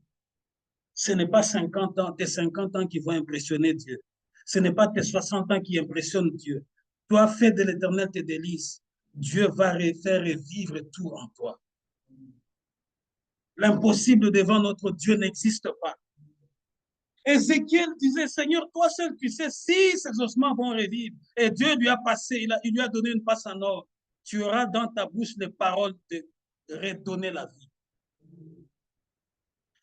Ce n'est pas 50 ans, tes 50 ans qui vont impressionner Dieu. Ce n'est pas tes 60 ans qui impressionnent Dieu. Toi, fais de l'Éternel tes délices. Dieu va faire revivre tout en toi. L'impossible devant notre Dieu n'existe pas. Ézéchiel disait, Seigneur, toi seul tu sais si ces ossements vont revivre. Et Dieu lui a passé, il lui a donné une passe en or. Tu auras dans ta bouche les paroles de redonner la vie.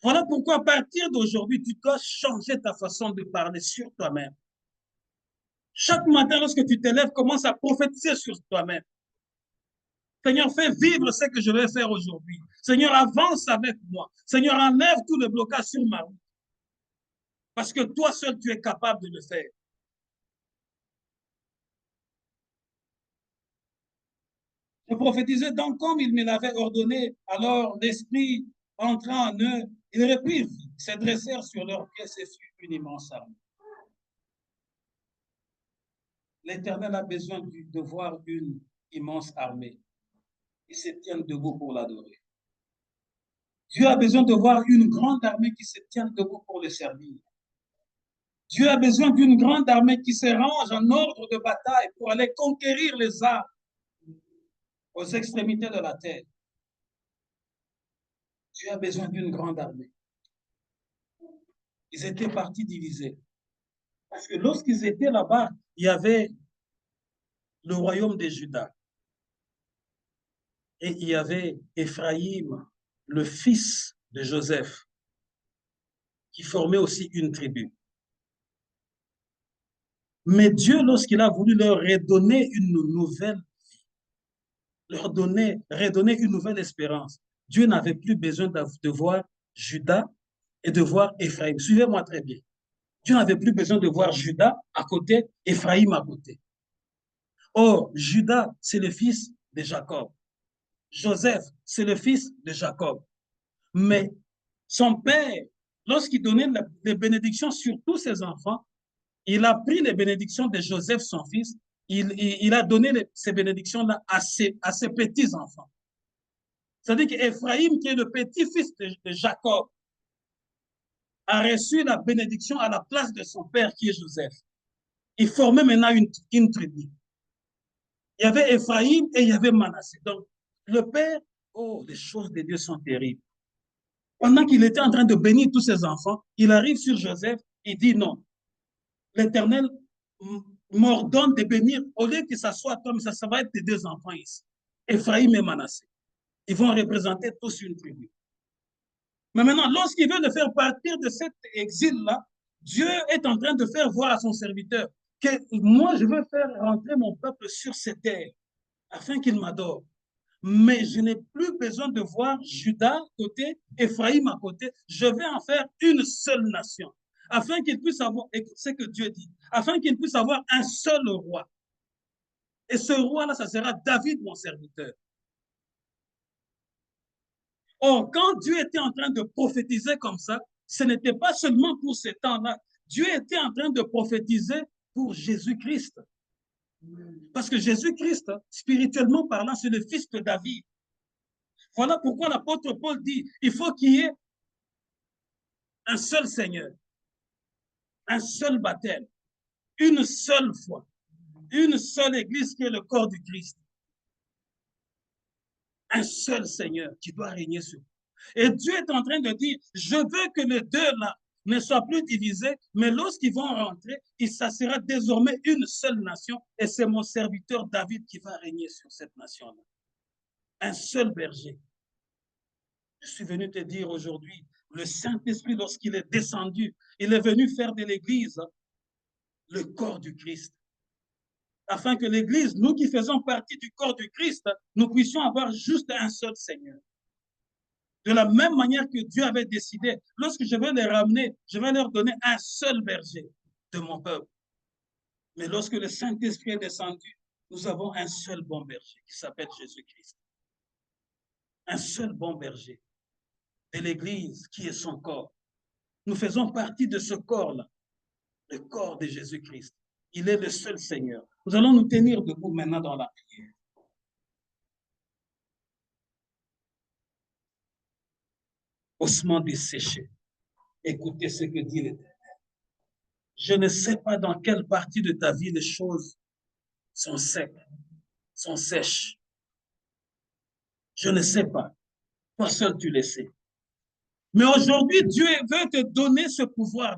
Voilà pourquoi à partir d'aujourd'hui, tu dois changer ta façon de parler sur toi-même. Chaque matin, lorsque tu te lèves, commence à prophétiser sur toi-même. Seigneur, fais vivre ce que je vais faire aujourd'hui. Seigneur, avance avec moi. Seigneur, enlève tout le blocage sur ma route. Parce que toi seul, tu es capable de le faire. Je prophétisais donc comme il me l'avait ordonné. Alors l'Esprit entra en eux. Ils reprirent vie, se dressèrent sur leurs pieds, et fut une immense armée. L'Éternel a besoin de voir une immense armée. Ils se tiennent debout pour l'adorer. Dieu a besoin de voir une grande armée qui se tient debout pour le servir. Dieu a besoin d'une grande armée qui se range en ordre de bataille pour aller conquérir les armes aux extrémités de la terre. Dieu a besoin d'une grande armée. Ils étaient partis divisés. Parce que lorsqu'ils étaient là-bas, il y avait le royaume de Juda. Et il y avait Éphraïm, le fils de Joseph, qui formait aussi une tribu. Mais Dieu, lorsqu'il a voulu leur redonner une nouvelle vie, redonner une nouvelle espérance, Dieu n'avait plus besoin de voir Juda et de voir Éphraïm. Suivez-moi très bien. Dieu n'avait plus besoin de voir Juda à côté, Éphraïm à côté. Or, Juda, c'est le fils de Jacob. Joseph, c'est le fils de Jacob. Mais son père, lorsqu'il donnait les bénédictions sur tous ses enfants, il a pris les bénédictions de Joseph, son fils, il a donné ces bénédictions-là à ses petits-enfants. C'est-à-dire qu'Éphraïm, qui est le petit-fils de Jacob, a reçu la bénédiction à la place de son père, qui est Joseph. Il formait maintenant une tribu. Il y avait Éphraïm et il y avait Manassé. Donc, le père, oh, les choses de Dieu sont terribles. Pendant qu'il était en train de bénir tous ses enfants, il arrive sur Joseph, il dit non, l'Éternel m'ordonne de bénir, au lieu que ça soit toi, mais ça va être tes deux enfants ici, Éphraïm et Manassé. Ils vont représenter tous une tribu. Mais maintenant, lorsqu'il veut le faire partir de cet exil-là, Dieu est en train de faire voir à son serviteur que moi, je veux faire rentrer mon peuple sur cette terre afin qu'il m'adore. Mais je n'ai plus besoin de voir Juda côté, Éphraïm à côté. Je vais en faire une seule nation, afin qu'il puisse avoir, et c'est ce que Dieu dit, afin qu'il puisse avoir un seul roi. Et ce roi-là, ça sera David, mon serviteur. Or, quand Dieu était en train de prophétiser comme ça, ce n'était pas seulement pour ce temps-là. Dieu était en train de prophétiser pour Jésus-Christ. Parce que Jésus-Christ, spirituellement parlant, c'est le fils de David. Voilà pourquoi l'apôtre Paul dit, il faut qu'il y ait un seul Seigneur, un seul baptême, une seule foi, une seule Église qui est le corps du Christ. Un seul Seigneur qui doit régner sur nous. Et Dieu est en train de dire, je veux que les deux là ne soient plus divisés, mais lorsqu'ils vont rentrer, ça sera désormais une seule nation, et c'est mon serviteur David qui va régner sur cette nation-là. Un seul berger. Je suis venu te dire aujourd'hui, le Saint-Esprit, lorsqu'il est descendu, il est venu faire de l'Église le corps du Christ. Afin que l'Église, nous qui faisons partie du corps du Christ, nous puissions avoir juste un seul Seigneur. De la même manière que Dieu avait décidé, lorsque je vais les ramener, je vais leur donner un seul berger de mon peuple. Mais lorsque le Saint-Esprit est descendu, nous avons un seul bon berger qui s'appelle Jésus-Christ. Un seul bon berger de l'Église qui est son corps. Nous faisons partie de ce corps-là, le corps de Jésus-Christ. Il est le seul Seigneur. Nous allons nous tenir debout maintenant dans la prière. Ossements desséchés. Écoutez ce que dit l'Éternel. Je ne sais pas dans quelle partie de ta vie les choses sont secs, sont sèches. Je ne sais pas. Toi seul, tu le sais. Mais aujourd'hui, Dieu veut te donner ce pouvoir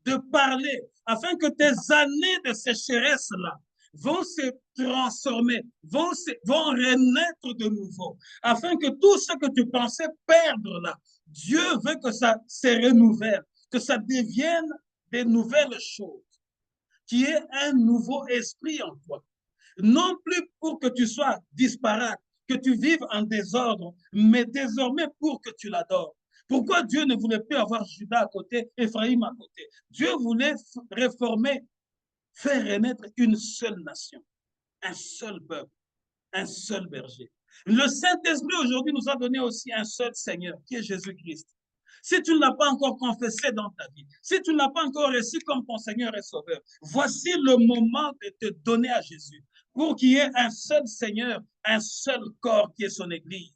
de parler afin que tes années de sécheresse-là vont se transformer, vont renaître de nouveau, afin que tout ce que tu pensais perdre là, Dieu veut que ça se renouvelle, que ça devienne des nouvelles choses, qu'il y ait un nouveau esprit en toi. Non plus pour que tu sois disparate, que tu vives en désordre, mais désormais pour que tu l'adores. Pourquoi Dieu ne voulait plus avoir Judas à côté, Ephraïm à côté? Dieu voulait réformer, faire renaître une seule nation, un seul peuple, un seul berger. Le Saint-Esprit aujourd'hui nous a donné aussi un seul Seigneur, qui est Jésus-Christ. Si tu ne l'as pas encore confessé dans ta vie, si tu ne l'as pas encore reçu comme ton Seigneur et Sauveur, voici le moment de te donner à Jésus pour qu'il y ait un seul Seigneur, un seul corps qui est son Église.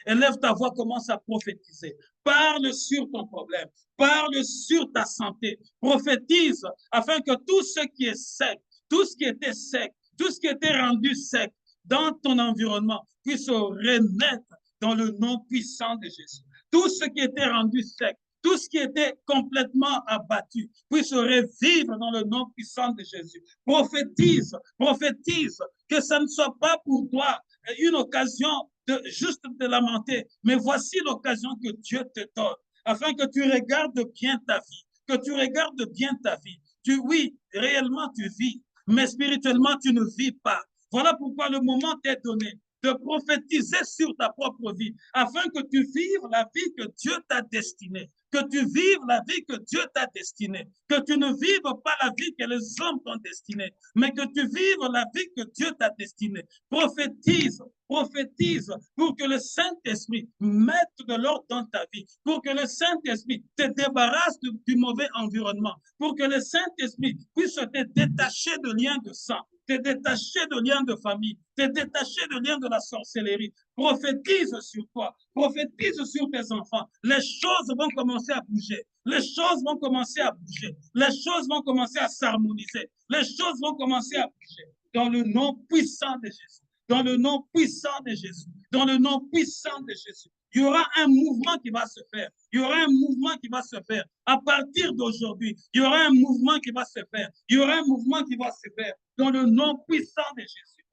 Élève ta voix, commence à prophétiser. Parle sur ton problème, parle sur ta santé, prophétise afin que tout ce qui est sec, tout ce qui était sec, tout ce qui était rendu sec dans ton environnement puisse renaître dans le nom puissant de Jésus. Tout ce qui était rendu sec, tout ce qui était complètement abattu, puisse revivre dans le nom puissant de Jésus. Prophétise, prophétise, que ça ne soit pas pour toi une occasion de juste te lamenter, mais voici l'occasion que Dieu te donne, afin que tu regardes bien ta vie, que tu regardes bien ta vie. Oui, réellement tu vis, mais spirituellement tu ne vis pas. Voilà pourquoi le moment t'est donné de prophétiser sur ta propre vie, afin que tu vives la vie que Dieu t'a destinée, que tu vives la vie que Dieu t'a destinée, que tu ne vives pas la vie que les hommes t'ont destinée, mais que tu vives la vie que Dieu t'a destinée. Prophétise, prophétise pour que le Saint-Esprit mette de l'ordre dans ta vie, pour que le Saint-Esprit te débarrasse du mauvais environnement, pour que le Saint-Esprit puisse te détacher de liens de sang, te détacher de liens de famille, te détacher de liens de la sorcellerie. Prophétise sur toi, prophétise sur tes enfants. Les choses vont commencer à bouger. Les choses vont commencer à bouger. Les choses vont commencer à s'harmoniser. Les choses vont commencer à bouger. Dans le nom puissant de Jésus. Dans le nom puissant de Jésus. Dans le nom puissant de Jésus. Il y aura un mouvement qui va se faire. Il y aura un mouvement qui va se faire. À partir d'aujourd'hui, il y aura un mouvement qui va se faire. Il y aura un mouvement qui va se faire. Dans le nom puissant de Jésus.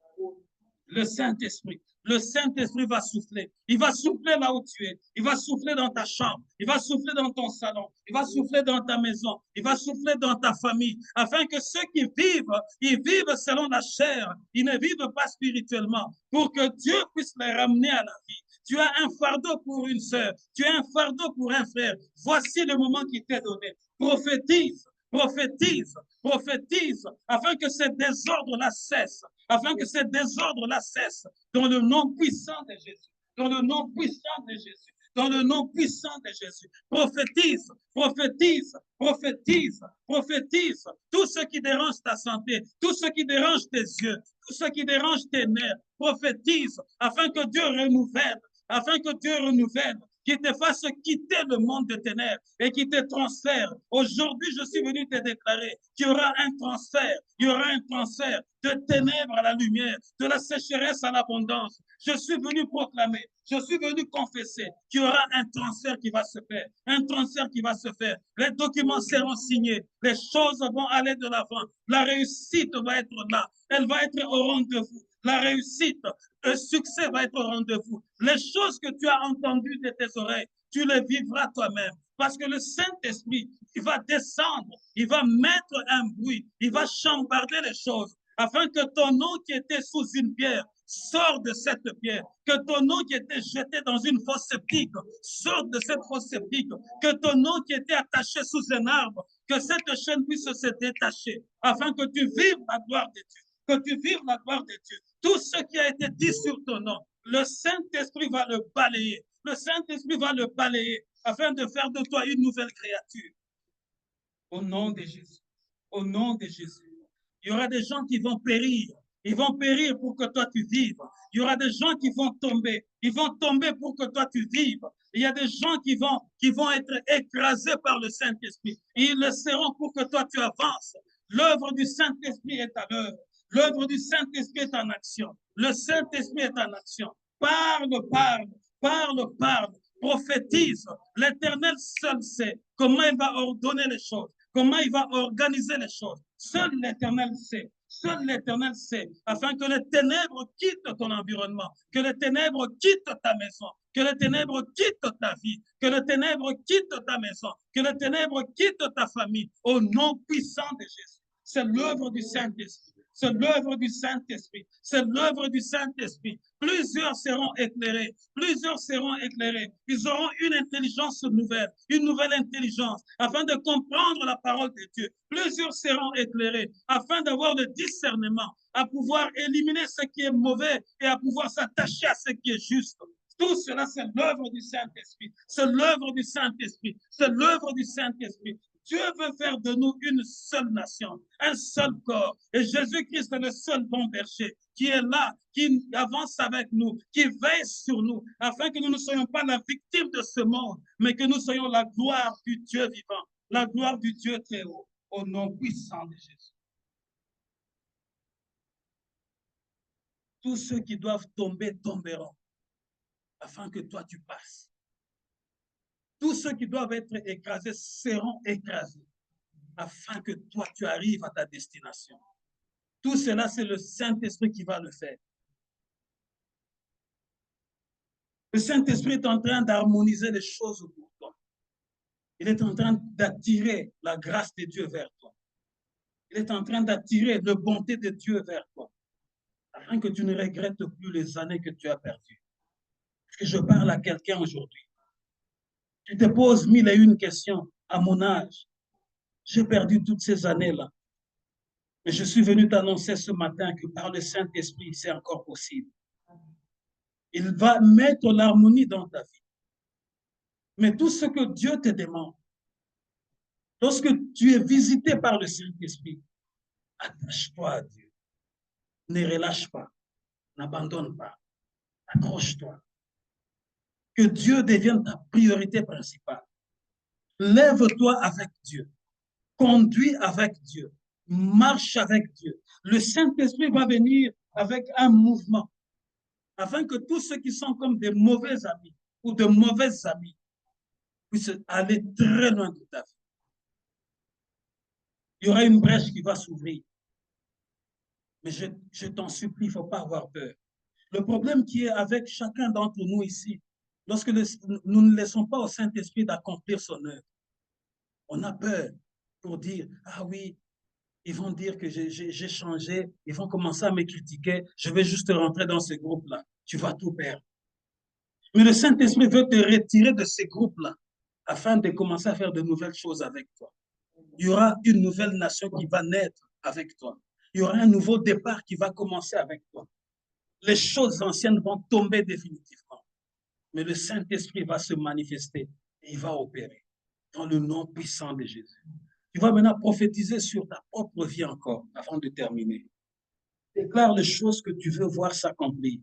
Le Saint-Esprit va souffler. Il va souffler là où tu es. Il va souffler dans ta chambre. Il va souffler dans ton salon. Il va souffler dans ta maison. Il va souffler dans ta famille. Afin que ceux qui vivent, ils vivent selon la chair. Ils ne vivent pas spirituellement. Pour que Dieu puisse les ramener à la vie. Tu as un fardeau pour une sœur. Tu as un fardeau pour un frère. Voici le moment qui t'est donné. Prophétise. Prophétise, prophétise, afin que ce désordre-là cesse, afin que ce désordre-là cesse, dans le nom puissant de Jésus, dans le nom puissant de Jésus, dans le nom puissant de Jésus. Prophétise, prophétise, prophétise, prophétise, tout ce qui dérange ta santé, tout ce qui dérange tes yeux, tout ce qui dérange tes nerfs, prophétise, afin que Dieu renouvelle, afin que Dieu renouvelle, qui te fasse quitter le monde de ténèbres et qui te transfère. Aujourd'hui, je suis venu te déclarer qu'il y aura un transfert, il y aura un transfert de ténèbres à la lumière, de la sécheresse à l'abondance. Je suis venu proclamer, je suis venu confesser qu'il y aura un transfert qui va se faire, un transfert qui va se faire. Les documents seront signés, les choses vont aller de l'avant, la réussite va être là, elle va être au rendez-vous. La réussite, le succès va être au rendez-vous. Les choses que tu as entendues de tes oreilles, tu les vivras toi-même. Parce que le Saint-Esprit, il va descendre, il va mettre un bruit, il va chambarder les choses, afin que ton nom qui était sous une pierre sorte de cette pierre, que ton nom qui était jeté dans une fosse septique sorte de cette fosse septique, que ton nom qui était attaché sous un arbre, que cette chaîne puisse se détacher, afin que tu vives la gloire de Dieu, que tu vives la gloire de Dieu. Tout ce qui a été dit sur ton nom, le Saint-Esprit va le balayer. Le Saint-Esprit va le balayer afin de faire de toi une nouvelle créature. Au nom de Jésus. Au nom de Jésus. Il y aura des gens qui vont périr. Ils vont périr pour que toi tu vives. Il y aura des gens qui vont tomber. Ils vont tomber pour que toi tu vives. Il y a des gens qui vont être écrasés par le Saint-Esprit. Ils le seront pour que toi tu avances. L'œuvre du Saint-Esprit est à l'œuvre. L'œuvre du Saint-Esprit est en action. Le Saint-Esprit est en action. Parle, parle, parle, parle. Prophétise. L'Éternel seul sait comment il va ordonner les choses, comment il va organiser les choses. Seul l'Éternel sait. Seul l'Éternel sait, afin que les ténèbres quittent ton environnement, que les ténèbres quittent ta maison, que les ténèbres quittent ta vie, que les ténèbres quittent ta maison, que les ténèbres quittent ta famille, au nom puissant de Jésus. C'est l'œuvre du Saint-Esprit. C'est l'œuvre du Saint-Esprit. C'est l'œuvre du Saint-Esprit. Plusieurs seront éclairés. Plusieurs seront éclairés. Ils auront une intelligence nouvelle, une nouvelle intelligence, afin de comprendre la parole de Dieu. Plusieurs seront éclairés, afin d'avoir le discernement, à pouvoir éliminer ce qui est mauvais et à pouvoir s'attacher à ce qui est juste. Tout cela, c'est l'œuvre du Saint-Esprit. C'est l'œuvre du Saint-Esprit. C'est l'œuvre du Saint-Esprit. Dieu veut faire de nous une seule nation, un seul corps. Et Jésus-Christ est le seul bon berger qui est là, qui avance avec nous, qui veille sur nous, afin que nous ne soyons pas la victime de ce monde, mais que nous soyons la gloire du Dieu vivant, la gloire du Dieu très haut, au nom puissant de Jésus. Tous ceux qui doivent tomber tomberont, afin que toi tu passes. Tous ceux qui doivent être écrasés seront écrasés, afin que toi tu arrives à ta destination. Tout cela, c'est le Saint-Esprit qui va le faire. Le Saint-Esprit est en train d'harmoniser les choses pour toi. Il est en train d'attirer la grâce de Dieu vers toi. Il est en train d'attirer la bonté de Dieu vers toi, afin que tu ne regrettes plus les années que tu as perdues. Parce que je parle à quelqu'un aujourd'hui. Tu te poses mille et une questions à mon âge. J'ai perdu toutes ces années-là. Mais je suis venu t'annoncer ce matin que par le Saint-Esprit, c'est encore possible. Il va mettre l'harmonie dans ta vie. Mais tout ce que Dieu te demande, lorsque tu es visité par le Saint-Esprit, attache-toi à Dieu. Ne relâche pas. N'abandonne pas. Accroche-toi. Que Dieu devienne ta priorité principale. Lève-toi avec Dieu. Conduis avec Dieu. Marche avec Dieu. Le Saint-Esprit va venir avec un mouvement, afin que tous ceux qui sont comme des mauvais amis ou de mauvaises amies puissent aller très loin de ta vie. Il y aura une brèche qui va s'ouvrir. Mais je t'en supplie, il ne faut pas avoir peur. Le problème qui est avec chacun d'entre nous ici, lorsque nous ne laissons pas au Saint-Esprit d'accomplir son œuvre, on a peur pour dire, ah oui, ils vont dire que j'ai changé, ils vont commencer à me critiquer, je vais juste rentrer dans ce groupe-là. Tu vas tout perdre. Mais le Saint-Esprit veut te retirer de ces groupes-là afin de commencer à faire de nouvelles choses avec toi. Il y aura une nouvelle nation qui va naître avec toi. Il y aura un nouveau départ qui va commencer avec toi. Les choses anciennes vont tomber définitivement. Mais le Saint-Esprit va se manifester et il va opérer dans le nom puissant de Jésus. Tu vas maintenant prophétiser sur ta propre vie encore avant de terminer. Déclare les choses que tu veux voir s'accomplir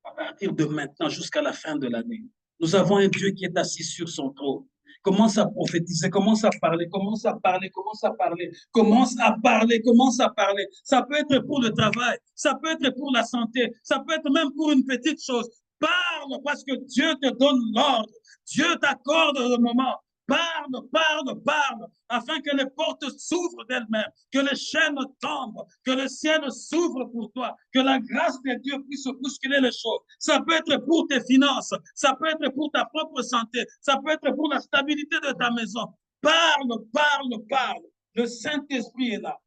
à partir de maintenant jusqu'à la fin de l'année. Nous avons un Dieu qui est assis sur son trône. Commence à prophétiser, commence à parler, commence à parler, commence à parler, commence à parler, commence à parler. Ça peut être pour le travail, ça peut être pour la santé, ça peut être même pour une petite chose. Parle parce que Dieu te donne l'ordre. Dieu t'accorde le moment. Parle, parle, parle, afin que les portes s'ouvrent d'elles-mêmes, que les chaînes tombent, que le ciel s'ouvre pour toi, que la grâce de Dieu puisse bousculer les choses. Ça peut être pour tes finances, ça peut être pour ta propre santé, ça peut être pour la stabilité de ta maison. Parle, parle, parle. Le Saint-Esprit est là.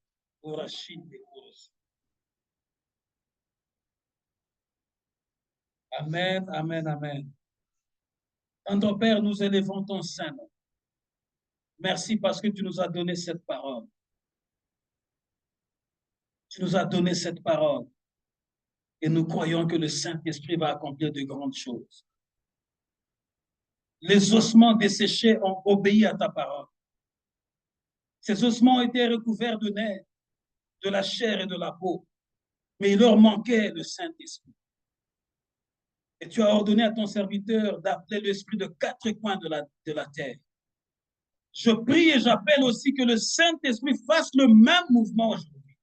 Amen, amen, amen. Tendre Père, nous élevons ton Saint-Nom. Merci parce que tu nous as donné cette parole. Tu nous as donné cette parole. Et nous croyons que le Saint-Esprit va accomplir de grandes choses. Les ossements desséchés ont obéi à ta parole. Ces ossements ont été recouverts de nerfs. de la chair et de la peau, mais il leur manquait le Saint-Esprit. Et tu as ordonné à ton serviteur d'appeler l'Esprit de 4 coins de la terre. Je prie et j'appelle aussi que le Saint-Esprit fasse le même mouvement aujourd'hui,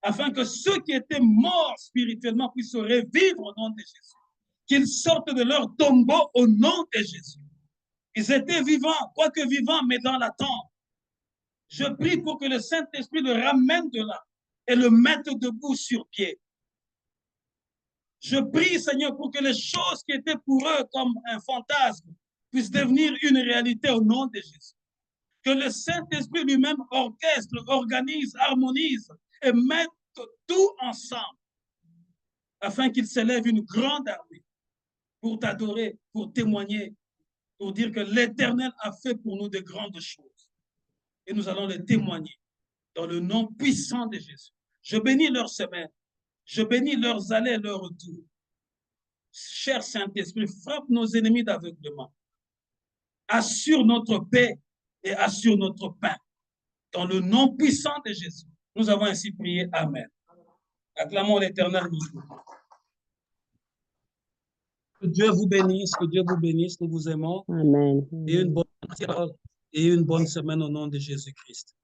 afin que ceux qui étaient morts spirituellement puissent se revivre au nom de Jésus, qu'ils sortent de leur tombeau au nom de Jésus. Ils étaient vivants, quoique vivants, mais dans l'attente. Je prie pour que le Saint-Esprit le ramène de là et le mette debout sur pied. Je prie, Seigneur, pour que les choses qui étaient pour eux comme un fantasme puissent devenir une réalité au nom de Jésus. Que le Saint-Esprit lui-même orchestre, organise, harmonise et mette tout ensemble afin qu'il s'élève une grande armée pour t'adorer, pour témoigner, pour dire que l'Éternel a fait pour nous de grandes choses. Et nous allons les témoigner dans le nom puissant de Jésus. Je bénis leur semaine. Je bénis leurs allées et leurs retours. Cher Saint-Esprit, frappe nos ennemis d'aveuglement. Assure notre paix et assure notre pain. Dans le nom puissant de Jésus, nous avons ainsi prié. Amen. Acclamons l'Éternel. Que Dieu vous bénisse, nous vous aimons. Amen. Et une bonne semaine au nom de Jésus-Christ.